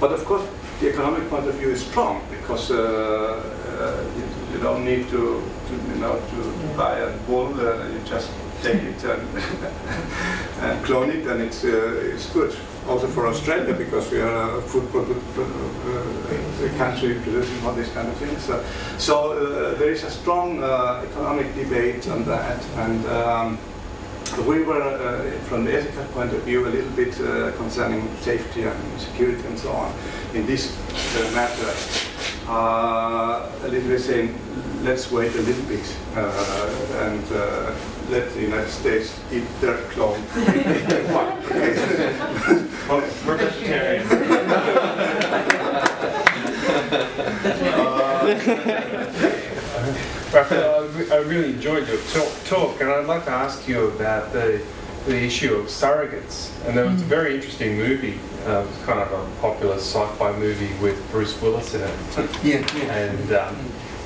But of course, the economic point of view is strong because you don't need to buy a bull. You just take it and clone it, and it's good. Also for Australia, because we are a food country producing all these kind of things. So there is a strong economic debate on that, and we were, from the ethical point of view, a little bit concerning safety and security and so on. In this matter, a little bit saying, let's wait a little bit and let the United States eat their clone. Well, we're vegetarians. Rafael, I really enjoyed your talk, and I'd like to ask you about the issue of surrogates. And there was a very interesting movie, kind of a popular sci-fi movie with Bruce Willis in it.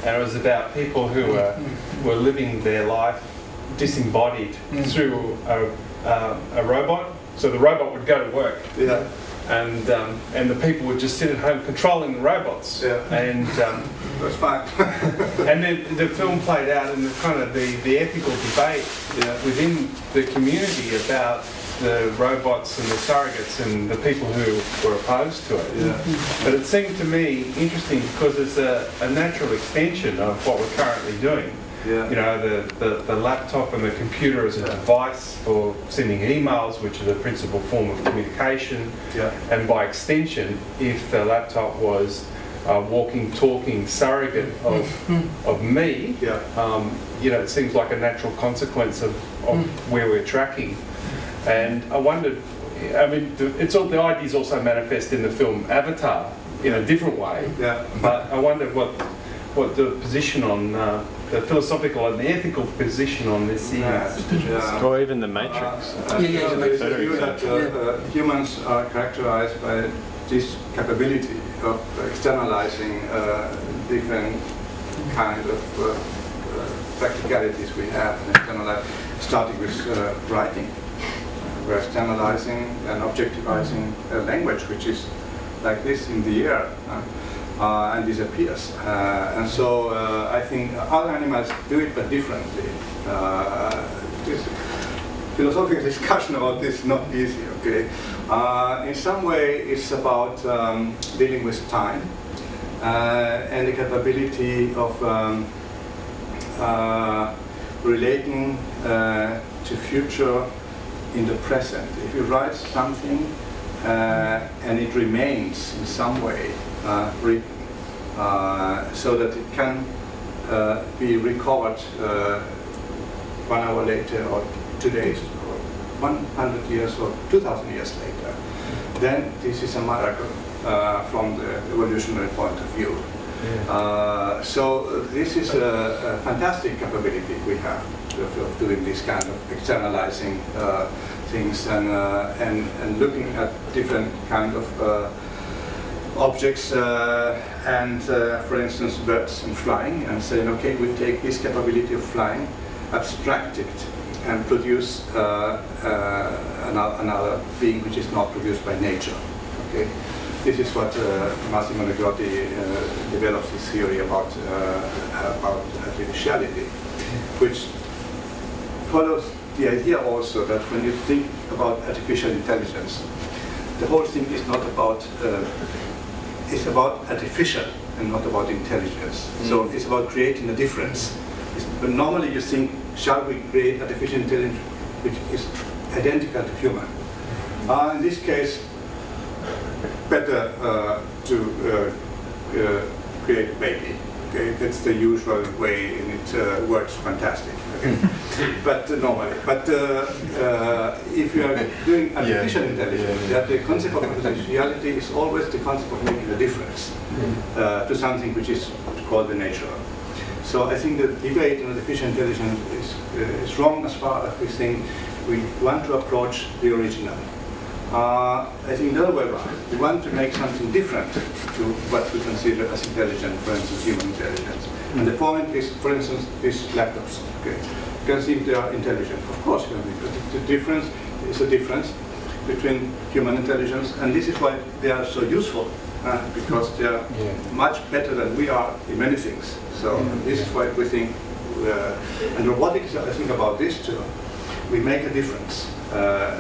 And it was about people who were living their life disembodied through a robot. So the robot would go to work. Yeah. And the people would just sit at home controlling the robots. Yeah. And that's fine. and then the film played out in the kind of the ethical debate within the community about the robots and the surrogates and the people who were opposed to it. Yeah. But it seemed to me interesting because it's a natural extension of what we're currently doing. Yeah. You know, the laptop and the computer as a device for sending emails, which are the principal form of communication. Yeah. And by extension, if the laptop was a walking, talking surrogate of me, you know, it seems like a natural consequence of where we're tracking. And I wondered, I mean, the ideas also manifest in the film Avatar in a different way. Yeah. But I wondered what the position on the philosophical and the ethical position on this is. Or even the Matrix. The view that humans are characterized by this capability of externalizing different kind of practicalities we have, and starting with writing. We're externalizing and objectivizing a language which is like this in the air. And disappears. And so I think other animals do it, but differently. This philosophical discussion about this is not easy, okay? In some way, it's about dealing with time and the capability of relating to future in the present. If you write something and it remains in some way written, so that it can be recovered 1 hour later, or 2 days, or 100 years, or 2,000 years later, then this is a miracle from the evolutionary point of view. Yeah. So this is a fantastic capability we have of doing this kind of externalizing things and looking at different kind of objects and for instance birds and flying, and saying, okay, we take this capability of flying, abstract it, and produce another being which is not produced by nature. Okay, this is what Massimo Negrotti develops this theory about artificiality, which follows the idea also that when you think about artificial intelligence, the whole thing is not about it's about artificial and not about intelligence. So it's about creating a difference. But normally you think, shall we create artificial intelligence which is identical to human? In this case, better to create a baby Okay, that's the usual way, and it works fantastic. Okay? But normally, if you are doing artificial intelligence, that the concept of artificiality is always the concept of making a difference to something which is called the natural. So I think the debate on artificial intelligence is wrong as far as we think we want to approach the original. I think the other way around. We want to make something different to what we consider as intelligent, for instance, human intelligence. And the point is, for instance, these laptops. Okay, you can see if they are intelligent. Of course, the difference is a difference between human intelligence, and this is why they are so useful, because they are much better than we are in many things. So this is why we think, and robotics, I think about this too. We make a difference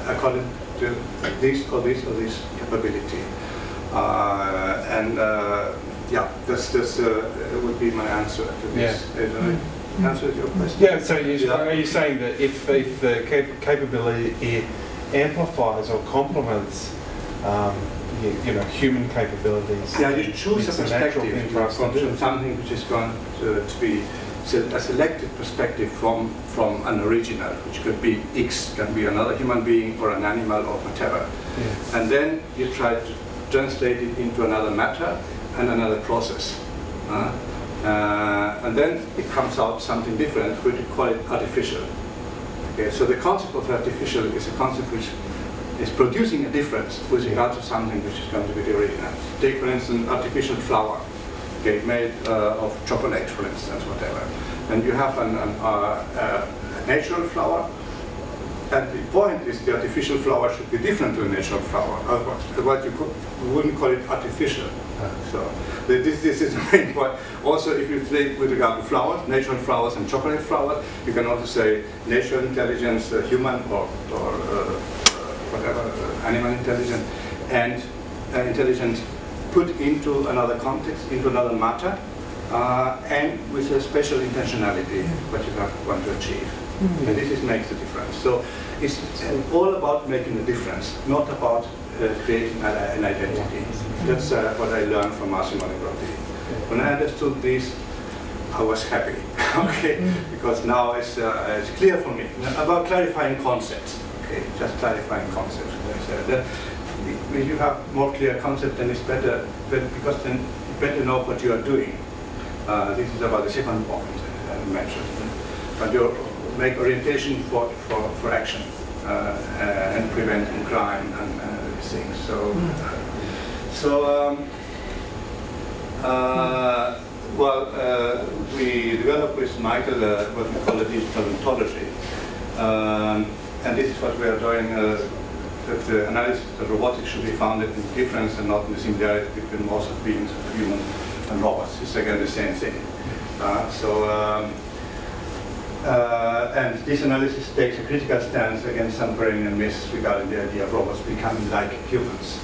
according to this or this or this capability. Yeah, this would be my answer to this. Answer your question? Yeah, so are you saying that if the capability amplifies or complements human capabilities? Yeah, you choose a perspective from something which is going to be a selected perspective from an original, which could be X, can be another human being or an animal or whatever. Yeah. And then you try to translate it into another matter and another process. And then it comes out something different, we call it artificial. Okay, so the concept of artificial is a concept which is producing a difference with regard to something which is going to be the original. Take, for instance, artificial flour. Okay, made of chocolate, for instance, whatever. And you have a natural flour, and the point is the artificial flour should be different to a natural flour. Otherwise, you wouldn't call it artificial. So this is the main point. Also, if you take with regard to flowers, natural flowers and chocolate flowers, you can also say natural intelligence, human or whatever, animal intelligence, and intelligence put into another context, into another matter, and with a special intentionality, what you want to achieve. And this makes the difference. So it's all about making a difference, not about creating an identity. That's what I learned from Massimo Negrotti. When I understood this, I was happy, okay, because now it's clear for me about clarifying concepts. Okay, just clarifying concepts. When you have more clear concept, then it's better, because then you better know what you are doing. This is about the second point I mentioned. But you make orientation for action and preventing crime and these things. We developed with Michael what we call a digital ontology. And this is what we are doing, that the analysis of robotics should be founded in difference and not in the similarity between most of beings of humans and robots. It's again the same thing. And this analysis takes a critical stance against some perennial myths regarding the idea of robots becoming like humans.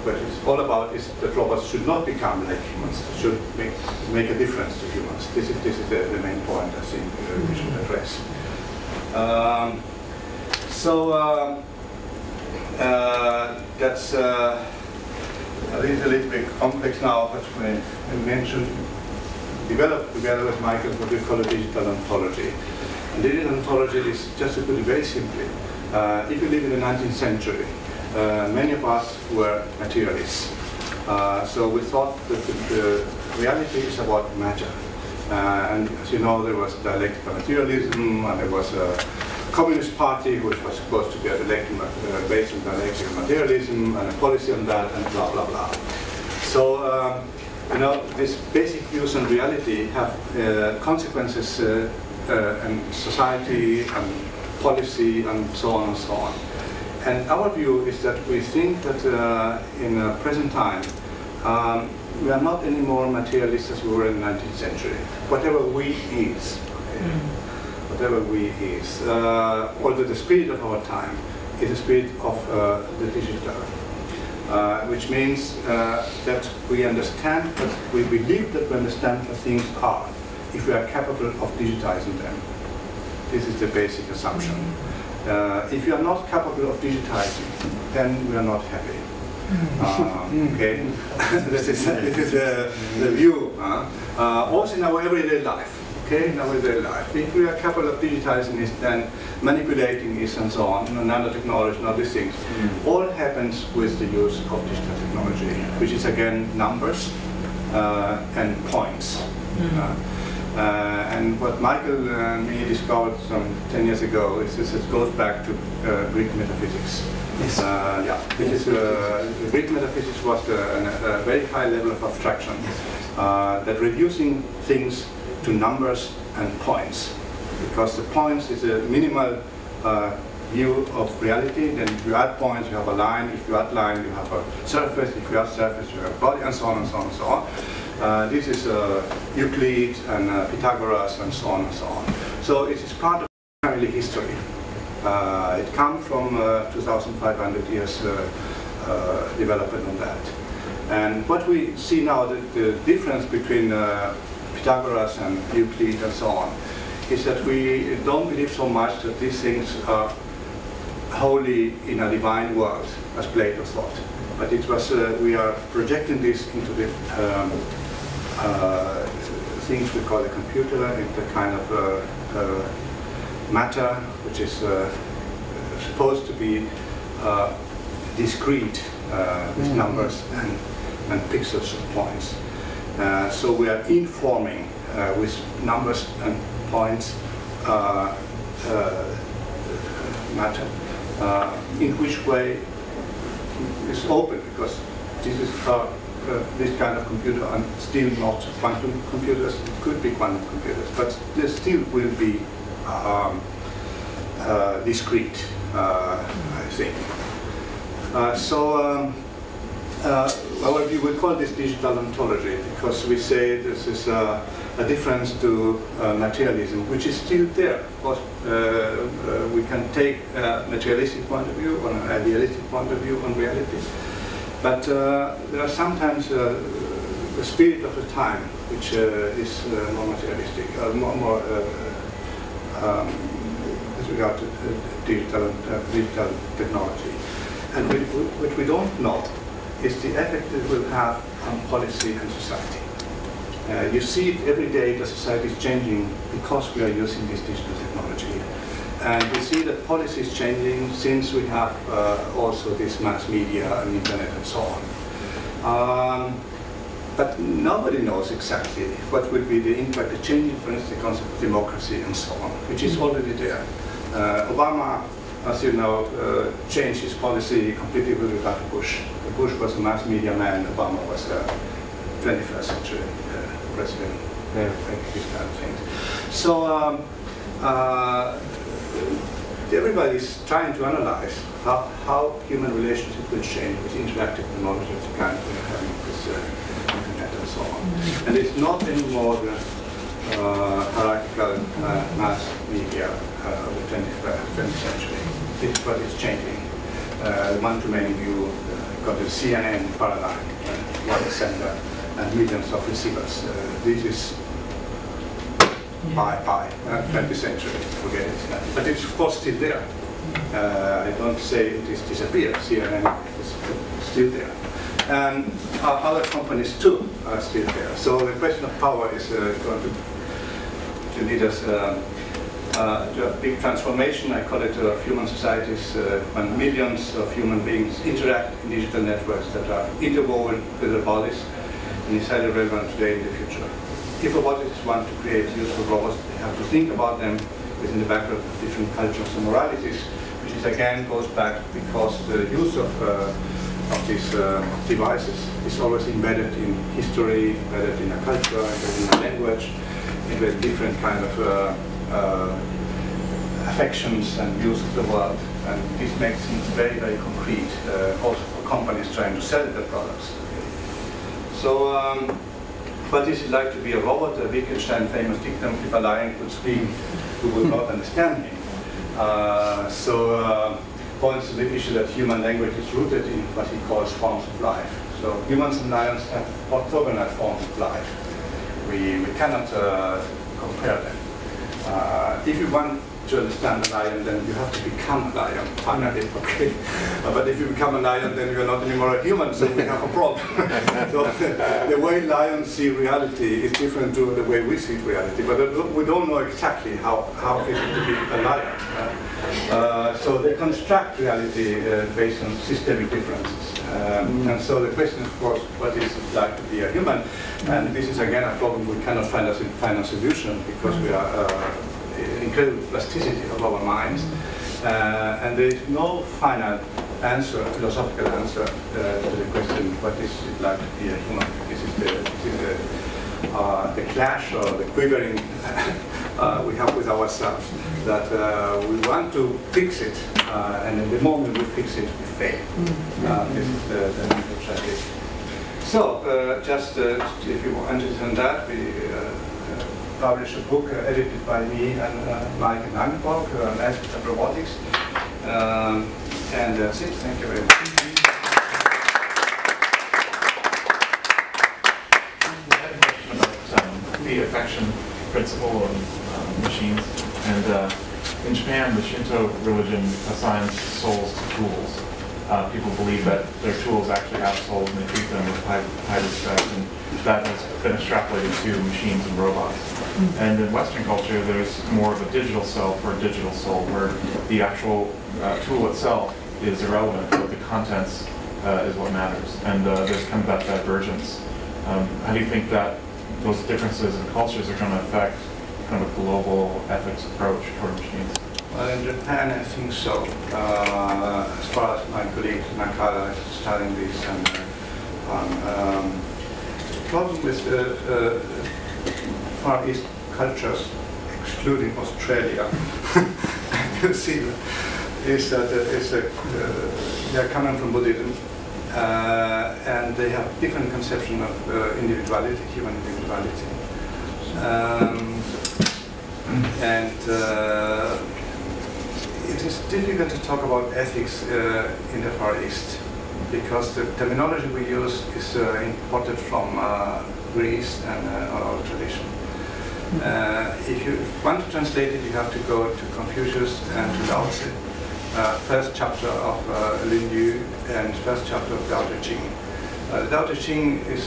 What it's all about is that robots should not become like humans, should make a difference to humans. This is the main point I think we should address. That's a little bit complex now, but we mentioned, developed together with Michael what we call a digital ontology. And digital ontology is, just to put it very simply, if you live in the 19th century, many of us were materialists. So we thought that the reality is about matter. And as you know, there was dialectical materialism, and there was a Communist Party which was supposed to get elected based on dialectical materialism, and a policy on that, and blah, blah, blah. So, this basic views on reality have consequences in society and policy and so on and so on. And our view is that we think that in the present time, we are not any more materialists as we were in the 19th century. Whatever we is, okay? Whatever we is. Although the spirit of our time is the spirit of the digital, which means that we understand, that we believe that we understand what things are, if we are capable of digitizing them. This is the basic assumption. If you are not capable of digitizing, then we are not happy. Okay, this is the view. Also in our everyday life. Okay, in our everyday life, if we are capable of digitizing it, then manipulating it and so on, nanotechnology and all these things, all happens with the use of digital technology, which is again numbers and points. And what Michael and me discovered some 10 years ago is this, it goes back to Greek metaphysics. Yes. This is, Greek metaphysics was a very high level of abstraction, that reducing things to numbers and points, because the points is a minimal view of reality. Then if you add points, you have a line. If you add line, you have a surface. If you add surface, you have a body, and so on and so on and so on. This is Euclid and Pythagoras and so on and so on. So it is part of family history. It comes from 2,500 years development on that. And what we see now, the difference between Pythagoras and Euclid and so on, is that we don't believe so much that these things are wholly in a divine world, as Plato thought. But it was, we are projecting this into the things we call a computer, into kind of matter, which is supposed to be discrete with numbers and pixels and points. So we are informing with numbers and points matter, in which way is open, because this is this kind of computer and still not quantum computers. It could be quantum computers, but there still will be discrete, I think. Well, we would call this digital ontology, because we say this is a difference to materialism, which is still there. Of course, we can take a materialistic point of view or an idealistic point of view on reality. But there are sometimes the spirit of the time, which is more materialistic, more with regard to digital technology. And what we don't know is the effect it will have on policy and society. You see it every day, the society is changing because we are using this digital technology. And we see that policy is changing since we have also this mass media and internet and so on. But nobody knows exactly what will be the impact, the changing, for instance, the concept of democracy and so on, which is already there. Obama, as you know, changed his policy completely with regard to Bush. Bush was a mass media man, Obama was a 21st century president, these kind of things. So everybody is trying to analyze how human relationships will change with interactive technology of the kind we're having with internet and so on. And it's not anymore the hierarchical mass media of the 20th century. It's what is changing. One-to-many view, got the CNN paradigm, one sender and millions of receivers. This is by 20th century, forget it. But it's of course still there. I don't say it is disappeared. CNN is still there. And other companies too are still there. So the question of power is going to lead us to a big transformation. I call it human societies, when millions of human beings interact in digital networks that are interwoven with their bodies, and is highly relevant today in the future. If robotics want to create useful robots, they have to think about them within the background of different cultures and moralities, which is again goes back because the use of these devices is always embedded in history, embedded in a culture, embedded in a language, embedded different kind of affections and views of the world. And this makes things very, very concrete, also for companies trying to sell their products. So, what is it like to be a robot? A Wittgenstein famous dictum, if a lion could speak, we would not understand him. Points to the issue that human language is rooted in what he calls forms of life. So humans and lions have orthogonal forms of life. We cannot compare them. If you want to understand a lion, then you have to become a lion, finally, okay? But if you become a lion, then you're not anymore a human, so we have a problem. So the way lions see reality is different to the way we see reality, but we don't know exactly how it is to be a lion. So they construct reality based on systemic differences. And so the question is, of course, what is it like to be a human? And this is again a problem we cannot find a solution, because we are incredible plasticity of our minds, and there is no final answer, philosophical answer to the question, what is it like to be a human? This is the clash or the quivering we have with ourselves, that we want to fix it, and in the moment we fix it, we fail. This is the mental tragedy. So, just if you want to understand that, we published a book edited by me and Mike and Langenborg, an aspect of robotics. And that's it. Thank you very much. The affection principle of machines. And in Japan, the Shinto religion assigns souls to tools. People believe that their tools actually have souls, and they treat them with high respect, and that has been extrapolated to machines and robots. And in Western culture, there's more of a digital self or a digital soul, where the actual tool itself is irrelevant, but the contents is what matters. And there's kind of that divergence. How do you think that those differences in cultures are going to affect kind of a global ethics approach toward machines? Well, in Japan, I think so. As far as my colleague Nakara is studying this, and the problem with Far East cultures, excluding Australia, New Zealand, is that they are coming from Buddhism, and they have different conception of individuality, human individuality, and it is difficult to talk about ethics in the Far East, because the terminology we use is imported from Greece and oral tradition. If you want to translate it, you have to go to Confucius and to Lao Tzu. First chapter of Lin Yu and first chapter of Tao Te Ching. The Tao Te Ching is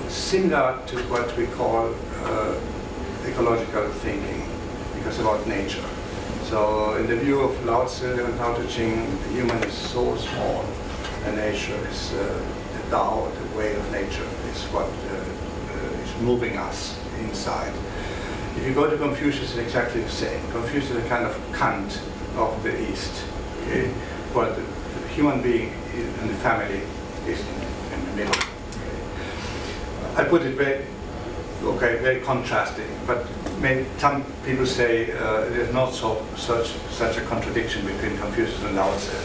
similar to what we call ecological thinking, because about nature. So in the view of Lao Tzu and Tao Te Ching, the human is so small, and nature is the Tao, the way of nature, is what is moving us inside. If you go to Confucius, it's exactly the same. Confucius is a kind of Kant of the East, okay? Where the human being and the family is in the middle. Okay? I put it very contrasting, but some people say there's not such a contradiction between Confucius and Lao Tzu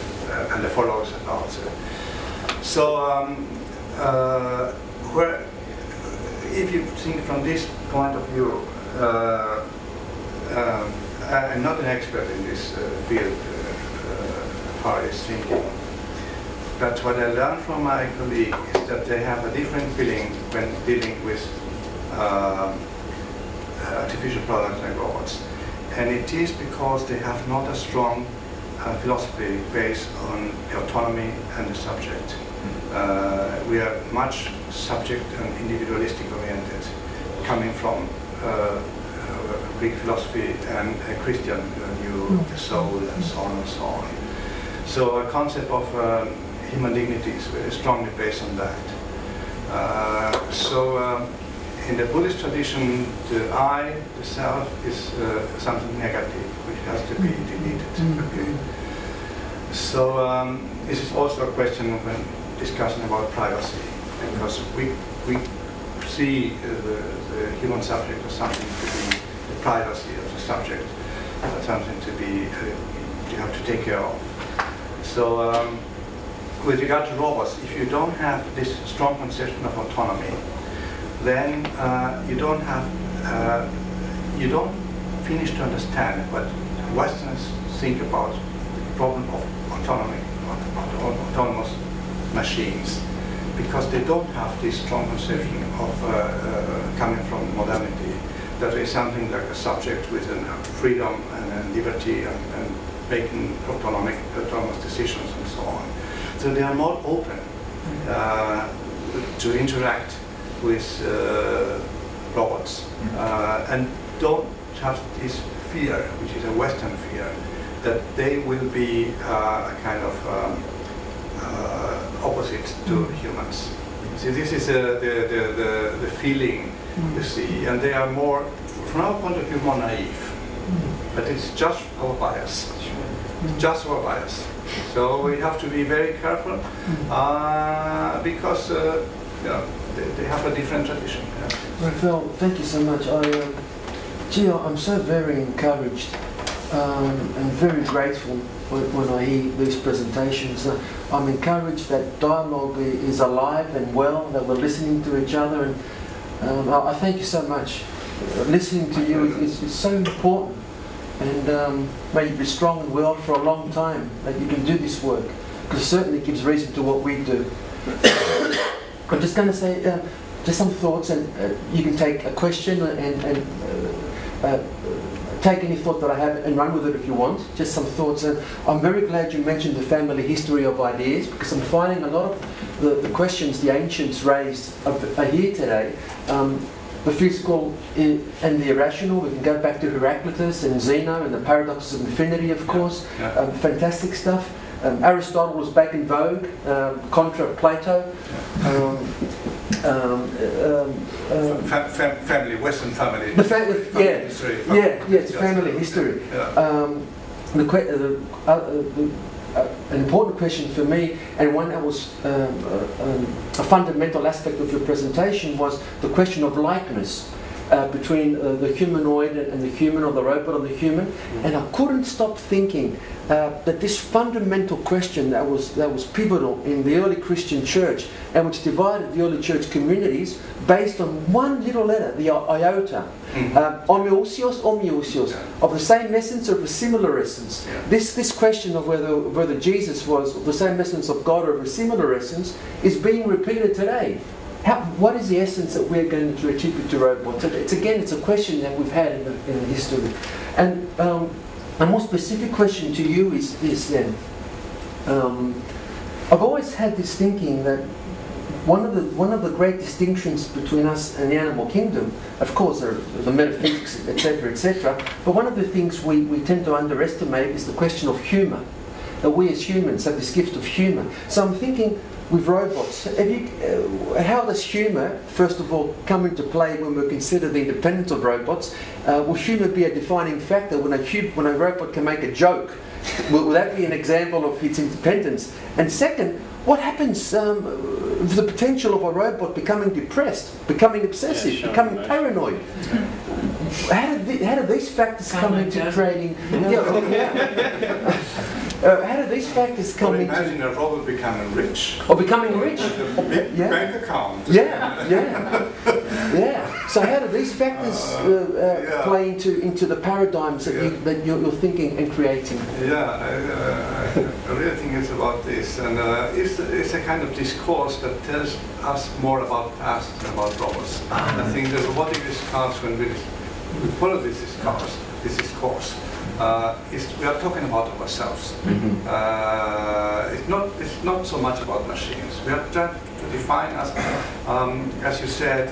and the followers of Lao Tzu. So, if you think from this point of view, I'm not an expert in this field, Far East thinking, but what I learned from my colleague is that they have a different feeling when dealing with artificial products and robots. And it is because they have not a strong philosophy based on the autonomy and the subject. We are much subject and individualistic oriented, coming from Greek philosophy and Christian view, the soul, and so on and so on. So a concept of human dignity is very strongly based on that. In the Buddhist tradition, the I, the self, is something negative, which has to be deleted. Okay. So this is also a question when discussing about privacy, because we see the human subject as something to be, the privacy of the subject, something to be, you have to take care of. So with regard to robots, if you don't have this strong conception of autonomy, then you don't finish to understand what Westerners think about the problem of autonomy, autonomous machines, because they don't have this strong conception of coming from modernity, that is something like a subject with freedom and liberty and making autonomous decisions and so on. So they are more open to interact with robots and don't have this fear, which is a Western fear, that they will be a kind of opposite to humans. See, this is the feeling you see, and they are more, from our point of view, more naive. But it's just our bias. Just our bias. So we have to be very careful because they have a different tradition. Rafael, thank you so much. I'm so very encouraged and very grateful when I hear these presentations. I'm encouraged that dialogue is alive and well, that we're listening to each other, and I thank you so much. Listening to you is so important, and may you be strong and well for a long time, that you can do this work, because it certainly gives reason to what we do. I'm just going to say just some thoughts, and you can take a question and take any thought that I have and run with it if you want. Just some thoughts. And I'm very glad you mentioned the family history of ideas, because I'm finding a lot of the questions the ancients raised are here today. The physical and the irrational, we can go back to Heraclitus and Zeno and the paradoxes of infinity, of course. Fantastic stuff. Aristotle was back in vogue, contra Plato. Family, Western family. The family history. It's family history. An important question for me, and one that was a fundamental aspect of your presentation, was the question of likeness between the humanoid and the human, or the robot and the human. And I couldn't stop thinking that this fundamental question that was pivotal in the early Christian church, and which divided the early church communities, based on one little letter, the iota, homoousios, of the same essence or of a similar essence. This question of whether Jesus was of the same essence of God or of a similar essence is being repeated today. What is the essence that we're going to attribute to robots? It's a question that we've had in history. And a more specific question to you is then, I've always had this thinking that one of the great distinctions between us and the animal kingdom, of course, are the metaphysics, etc., etc. But one of the things we tend to underestimate is the question of humour. That we as humans have this gift of humour. So I'm thinking, with robots, how does humour, first of all, come into play when we consider the independence of robots? Will humour be a defining factor when a robot can make a joke? Will that be an example of its independence? And second, what happens with the potential of a robot becoming depressed, becoming obsessive, becoming paranoid? How do these factors come into creating? How do these factors come into? Imagine a robot becoming rich. Or becoming rich. Big bank account. So how do these factors play into the paradigms that you're thinking and creating? I really think it's about this, and it's a kind of discourse that tells us more about us than about robots. I think the robotic discourse, when we follow this discourse, we are talking about ourselves. It's not so much about machines. We are trying to define us, as you said,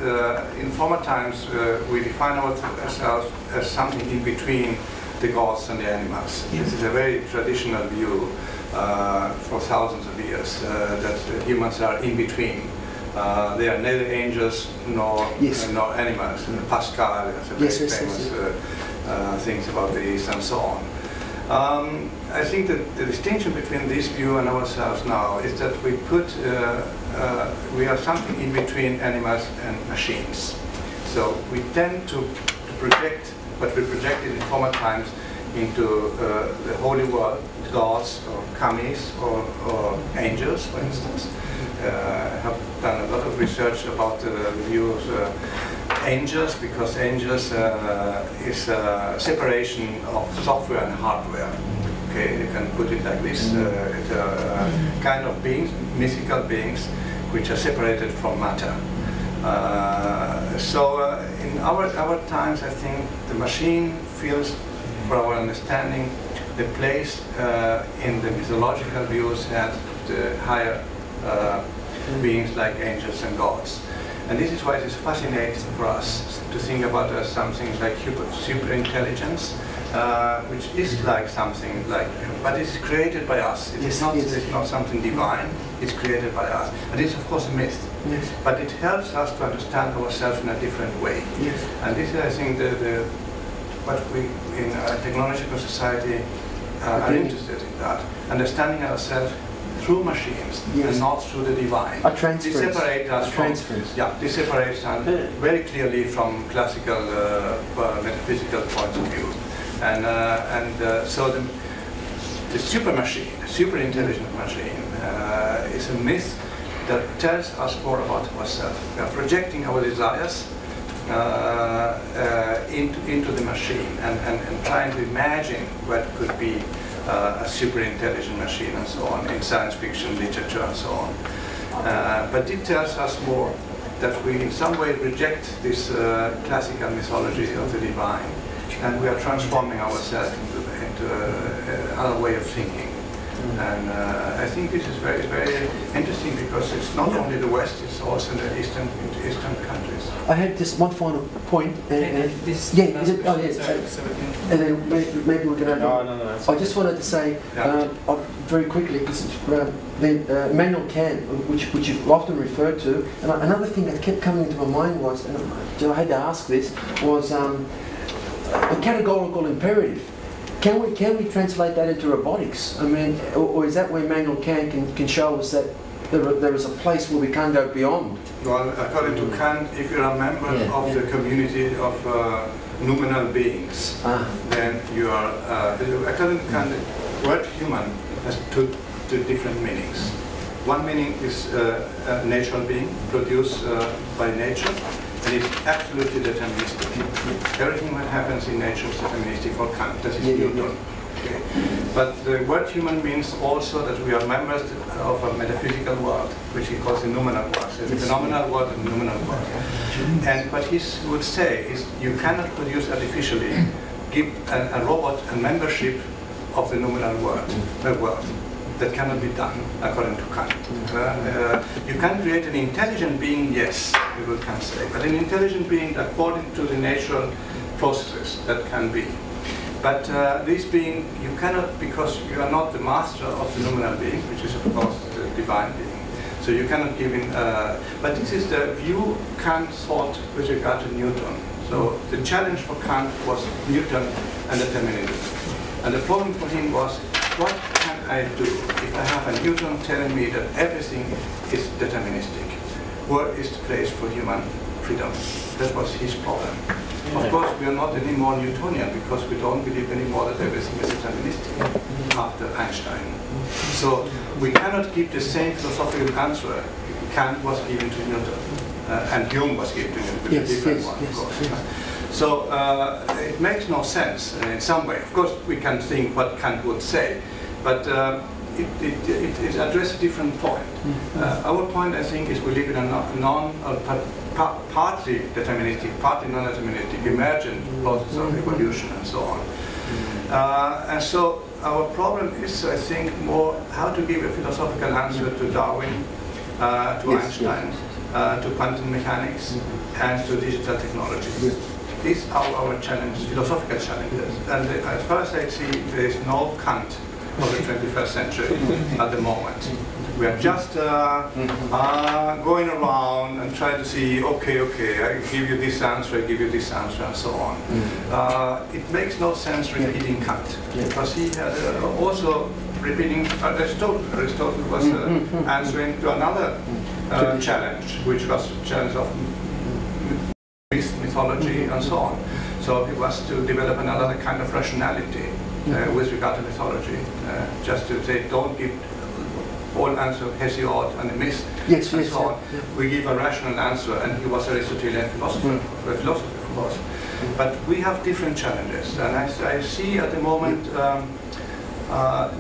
in former times we define ourselves as something in between the gods and the animals. This is a very traditional view for thousands of years, that humans are in between. They are neither angels nor animals. Pascal has a very famous things about this and so on. I think that the distinction between this view and ourselves now is that we we are something in between animals and machines. So we tend to project what we projected in former times into the holy world, gods or kamis or angels, for instance. I have done a lot of research about the view of angels, because angels is a separation of software and hardware. Okay, you can put it like this. It's a kind of beings, mythical beings, which are separated from matter. In our times, I think the machine feels, for our understanding, the place in the mythological views had the higher beings like angels and gods. And this is why it is fascinating for us to think about something like super intelligence, which is like something like, but it's created by us. It's not something divine, it's created by us. And it's of course a myth. Yes. But it helps us to understand ourselves in a different way. Yes. And this is, I think, what we in a technological society are interested in, that understanding ourselves through machines and not through the divine. A transference. This separates us this separates us very clearly from classical metaphysical points of view. So the super machine, the super intelligent machine, is a myth that tells us more about ourselves. We are projecting our desires into the machine and trying to imagine what could be a super intelligent machine and so on in science fiction, literature and so on. But it tells us more that we in some way reject this classical mythology of the divine, and we are transforming ourselves into another way of thinking. And I think this is very, very interesting because it's not only the West, it's also in the Eastern countries. I had just one final point. And then maybe we can have. No. I just wanted to say very quickly, because the Immanuel Kant, which you often refer to, and another thing that kept coming into my mind was, and I had to ask this, was a categorical imperative. Can we translate that into robotics? I mean, or is that where Immanuel Kant can show us that there is a place where we can't go beyond? Well, according to Kant, if you're a member of the community of noumenal beings, then you are, according to Kant, the word human has two different meanings. One meaning is a natural being produced by nature, and it's absolutely deterministic. Everything that happens in nature is deterministic for Kant. That is Newton. Okay. But the word human means also that we are members of a metaphysical world, which he calls the noumenal world. So the phenomenal world and the noumenal world. And what he would say is you cannot produce artificially, give a robot a membership of the noumenal world. That cannot be done, according to Kant. You can create an intelligent being, yes, people can say, but an intelligent being according to the natural processes, that can be. But this being, you cannot, because you are not the master of the noumenal being, which is of course the divine being. So you cannot give in, but this is the view Kant thought with regard to Newton. So the challenge for Kant was Newton and determinism. And the problem for him was, what can I do if I have a Newton telling me that everything is deterministic? Where is the place for human freedom? That was his problem. Of course, we are not anymore Newtonian because we don't believe anymore that everything is deterministic after Einstein. So we cannot give the same philosophical answer Kant was given to Newton and Hume was given to Newton, a different one, of course. So it makes no sense in some way. Of course, we can think what Kant would say, but it addresses a different point. Our point, I think, is we live in a partly deterministic, partly non-deterministic, emergent process of evolution and so on. And so our problem is, I think, more how to give a philosophical answer to Darwin, to Einstein, to quantum mechanics, and to digital technology. These are our challenges, philosophical challenges. And as far as I see, there is no Kant of the 21st century at the moment. We are just going around and trying to see, okay, I give you this answer, I give you this answer, and so on. It makes no sense repeating Kant, because he had also repeating Aristotle. Aristotle was answering to another challenge, which was the challenge of mythology and so on. So it was to develop another kind of rationality with regard to mythology. Just to say, don't give all answer Hesiod and the myth and so on. We give a rational answer, and he was Aristotelian philosopher, of course. But we have different challenges, and I see at the moment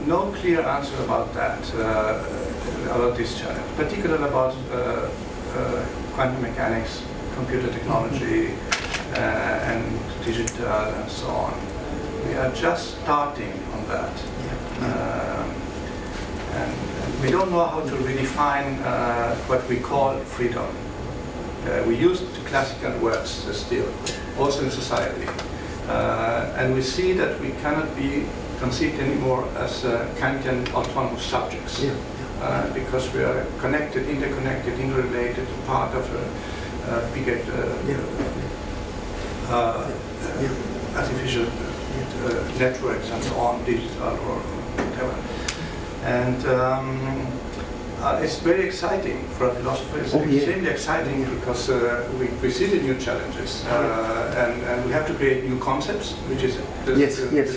no clear answer about that, about this challenge, particularly about quantum mechanics, computer technology, and digital, and so on. We are just starting on that. And we don't know how to redefine what we call freedom. We use the classical words still, also in society. And we see that we cannot be conceived anymore as Kantian autonomous subjects. Because we are connected, interconnected, interrelated, part of a bigger artificial networks and so on, digital or whatever. And it's very exciting for a philosopher. It's extremely exciting because we see the new challenges and we have to create new concepts, which is the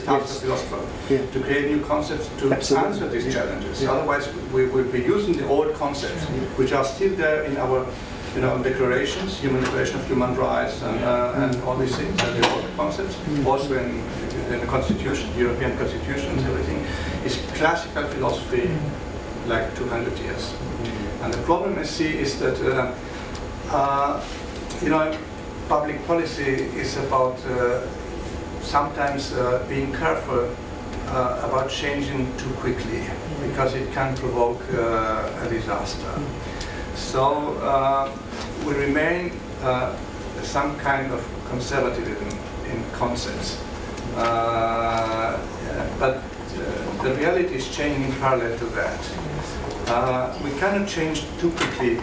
task of philosopher, to create new concepts to answer these challenges. Otherwise, we will be using the old concepts, which are still there in our declarations, Human Declaration of Human Rights, and all these things, and the old concepts, also in the Constitution, European Constitution, and everything, is classical philosophy, like 200 years. And the problem I see is that, public policy is about sometimes being careful about changing too quickly, because it can provoke a disaster. So we remain some kind of conservatism in concepts. But the reality is changing parallel to that. We cannot change too quickly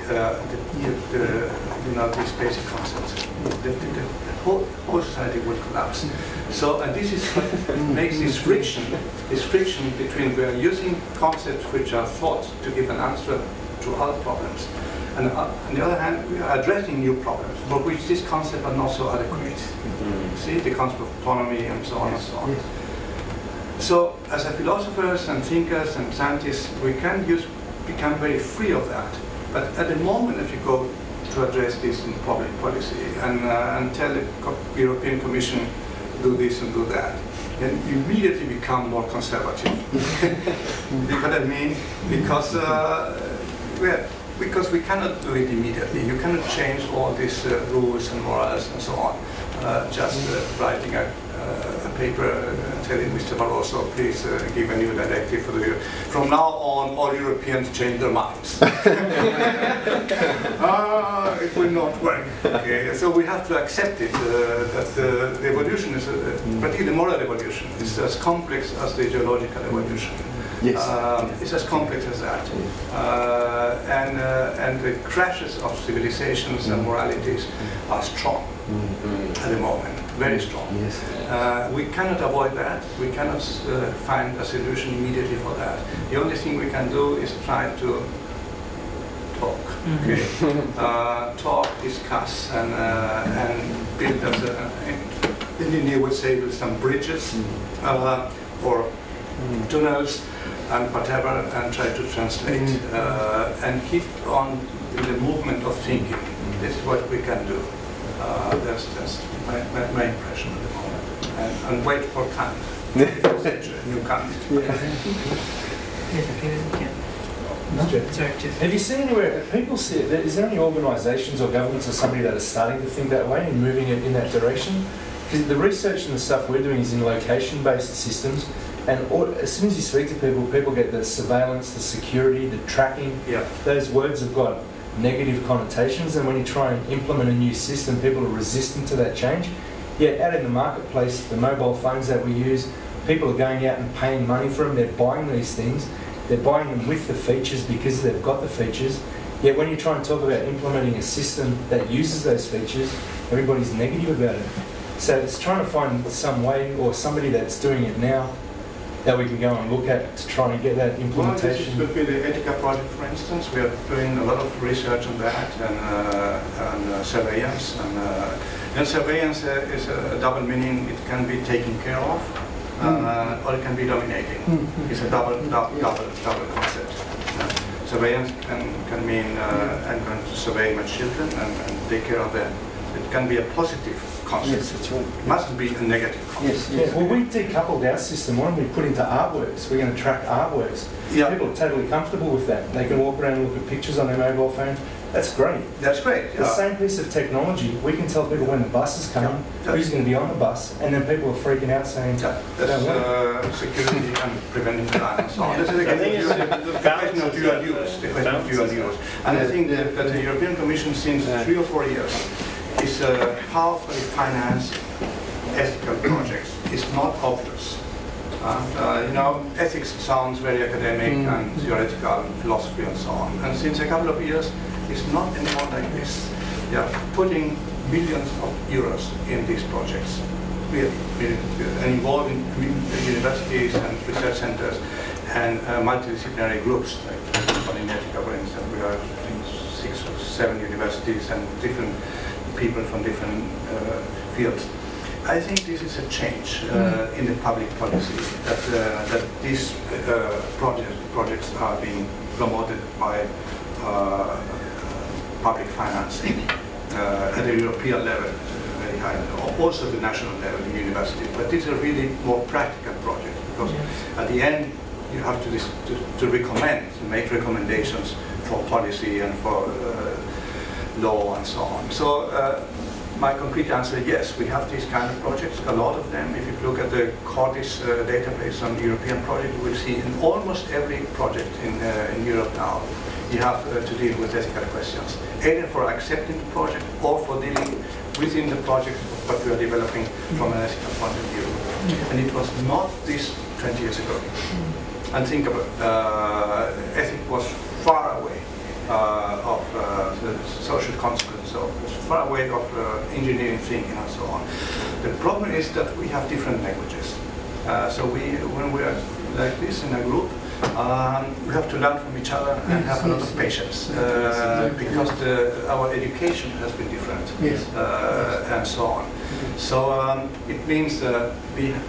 these basic concepts. The whole society will collapse. So, and this is what makes this friction between we are using concepts which are thought to give an answer to other problems, and on the other hand, we are addressing new problems for which these concepts are not so adequate. See, the concept of autonomy and so on and so on. So, as a philosophers and thinkers and scientists, we can become very free of that. But at the moment, if you go to address this in public policy and tell the European Commission, do this and do that, then you immediately become more conservative. You know what I mean? Because we cannot do it immediately. You cannot change all these rules and morals and so on. Just writing a paper telling Mr. Barroso, please give a new directive for the from now on all Europeans change their minds. It will not work. Okay? So we have to accept it, that the evolution is, particularly the moral evolution, is as complex as the ideological evolution. It's as complex as that. And the crashes of civilizations and moralities are strong at the moment, very strong. We cannot avoid that. We cannot find a solution immediately for that. The only thing we can do is try to talk. Okay? Talk, discuss, and build us, Indian would say, with some bridges or tunnels and whatever, and try to translate and keep on in the movement of thinking. This is what we can do. That's my impression at the moment. And wait for Kant, new Kant. Have you seen anywhere, people see it, is there any organisations or governments or somebody that are starting to think that way and moving it in that direction? Because the research and the stuff we're doing is in location-based systems, and as soon as you speak to people, people get the surveillance, the security, the tracking. Those words have got negative connotations, and when you try and implement a new system, people are resistant to that change. Yet out in the marketplace, the mobile phones that we use, people are going out and paying money for them, they're buying these things, they're buying them with the features because they've got the features. Yet when you try and talk about implementing a system that uses those features, everybody's negative about it. So it's trying to find some way, or somebody that's doing it now, that we can go and look at to try and get that implementation. Well, this could be the Ethica project, for instance. We are doing a lot of research on that, and surveillance. And surveillance is a double meaning. It can be taken care of, or it can be dominating. It's a double concept. Surveillance can mean I'm going to survey my children and take care of them. It can be a positive concept. Yes, that's right. It mustn't be a negative concept. Yes. Well, we decoupled our system. One we put into artworks. We're going to track artworks. People are totally comfortable with that. They can walk around and look at pictures on their mobile phone. That's great. That's great. The same piece of technology, we can tell people when the bus is coming, who's going to be on the bus, and then people are freaking out saying, that's security and preventing crime and so on. This is the question of dual use. The question of dual use. And I think that the European Commission since 3 or 4 years is powerfully financed ethical projects. It's not obvious. You know, ethics sounds very academic and theoretical, philosophy and so on. And since a couple of years, it's not anymore like this. They are putting millions of euros in these projects, really, and involving universities and research centers and multidisciplinary groups, like in Ethica, for instance. We have, I think, 6 or 7 universities and different people from different fields. I think this is a change in the public policy, that these projects are being promoted by public financing at the European level, very high, also the national level in universities. But these are really more practical projects, because at the end you have to recommend, to make recommendations for policy and for law and so on. So. My concrete answer is yes, we have these kind of projects, a lot of them. If you look at the Cordis database on European projects, you will see in almost every project in Europe now, you have to deal with ethical questions, either for accepting the project or for dealing within the project what we are developing from an ethical point of view. And it was not this 20 years ago. And think about it, ethics was far away of the social consequences of far away of engineering thinking and so on. The problem is that we have different languages. So when we are like this in a group, we have to learn from each other and have a lot of patience because our education has been different and so on. So it means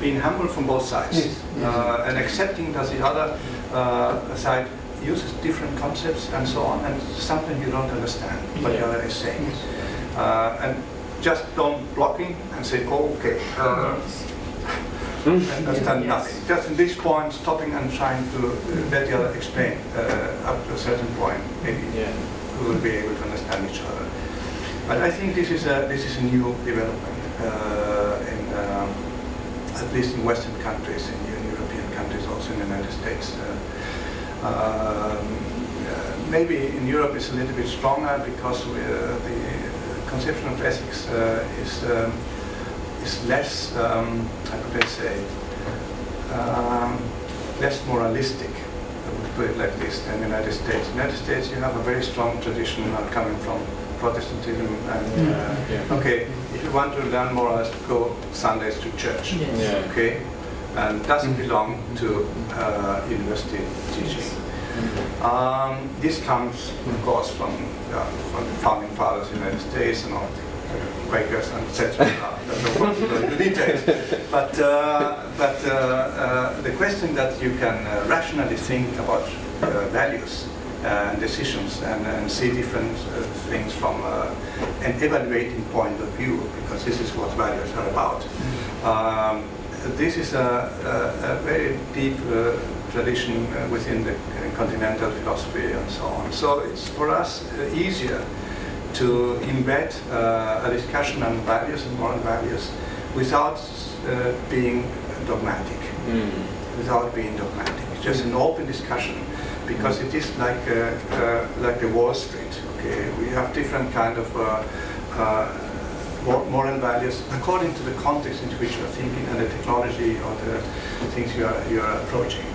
being humble from both sides and accepting that the other side uses different concepts and so on, and something you don't understand what the other is saying. And just don't blocking and say, oh, okay, and understand nothing. Just in this point, stopping and trying to let the other explain up to a certain point, maybe we will be able to understand each other. But I think this is a new development, at least in Western countries, in European countries, also in the United States. Maybe in Europe it's a little bit stronger because the conception of ethics is less, how could I say, less moralistic, I would put it like this, than the United States. In the United States you have a very strong tradition coming from Protestantism and okay, if you want to learn morals, go Sundays to church, okay? And doesn't belong to university teaching. This comes, of course, from the founding fathers of the United States and all the Quakers and etc. I don't want to go into details. But the question that you can rationally think about values and decisions and see different things from an evaluating point of view, because this is what values are about. This is a very deep tradition within the continental philosophy and so on. So it's for us easier to embed a discussion on values and moral values without being dogmatic. Without being dogmatic. It's just an open discussion, because it is like the Wall Street. Okay, we have different kind of moral values according to the context in which you are thinking and the technology or the things you are approaching.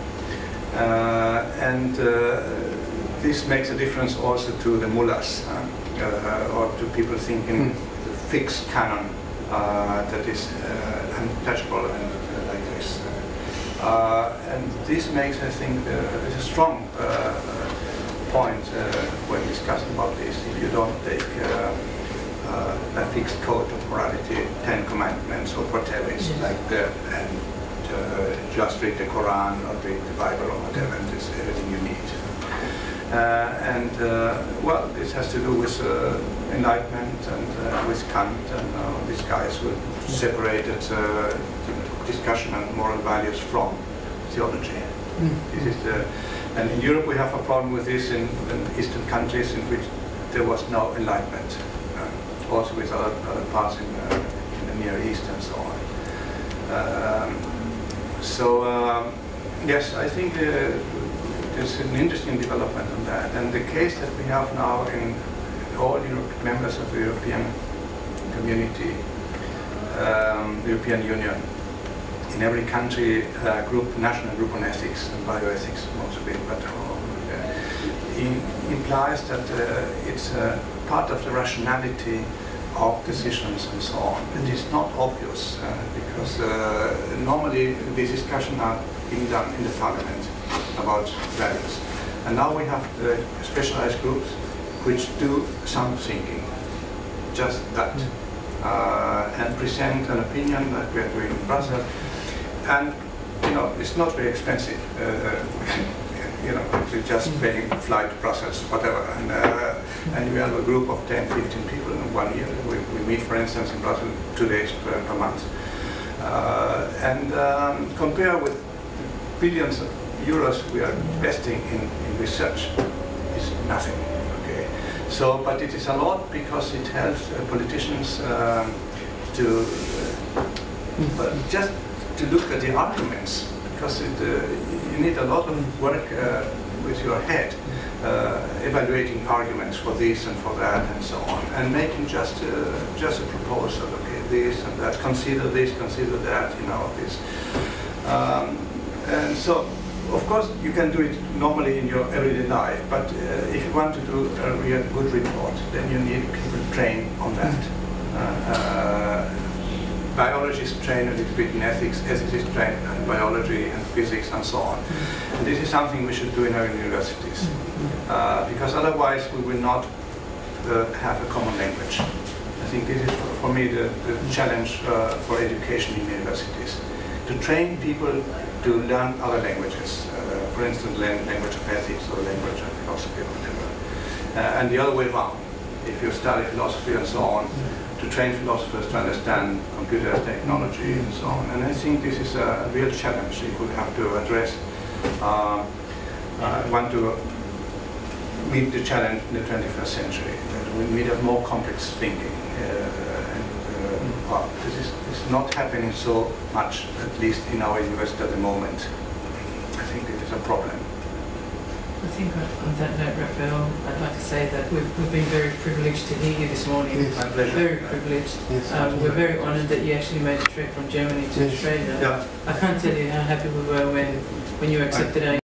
This makes a difference also to the mullahs or to people thinking the fixed canon that is untouchable and like this. And this makes, I think, there's a strong point when discussing about this. If you don't take a fixed code of morality, 10 commandments or whatever, it's like that, and just read the Quran or read the Bible or whatever, and it's everything you need. Well, this has to do with enlightenment and with Kant and these guys who separated discussion and moral values from theology. This is and in Europe we have a problem with this in Eastern countries in which there was no enlightenment, also with other parts in the Near East and so on. Yes, I think there's an interesting development on that. And the case that we have now in all members of the European community, the European Union, in every country, national group on ethics and bioethics, most of it, but implies that it's part of the rationality of decisions and so on. And it's not obvious because normally these discussions are being done in the parliament about values. And now we have specialized groups which do some thinking, just that, and present an opinion like we are doing in Brussels. And it's not very expensive. To just paying flight to Brussels, whatever. And we have a group of 10, 15 people in 1 year. We meet, for instance, in Brussels 2 days per month. Compare with billions of euros we are investing in research is nothing. Okay. So, but it is a lot because it helps politicians to just to look at the arguments, because you need a lot of work with your head, evaluating arguments for this and for that and so on, and making just a proposal. Okay, this and that. Consider this. Consider that. This. And so, of course, you can do it normally in your everyday life. But if you want to do a real good report, then you need people trained on that. Biologists train a little bit in ethics, ethicists train in biology and physics and so on. And this is something we should do in our universities, because otherwise we will not have a common language. I think this is, for me, the challenge for education in universities, to train people to learn other languages, for instance, language of ethics or language of philosophy or whatever. And the other way around, if you study philosophy and so on, to train philosophers to understand computer technology and so on. And I think this is a real challenge we will have to address. Want to meet the challenge in the 21st century. We need a more complex thinking. This is not happening so much, at least in our university at the moment. I think it is a problem. I think on that note, Rafael, I'd like to say that we've been very privileged to hear you this morning. Yes. My pleasure. Very privileged. Yes. We're very honoured that you actually made the trek from Germany to Australia. Yeah. I can't tell you how happy we were when you accepted our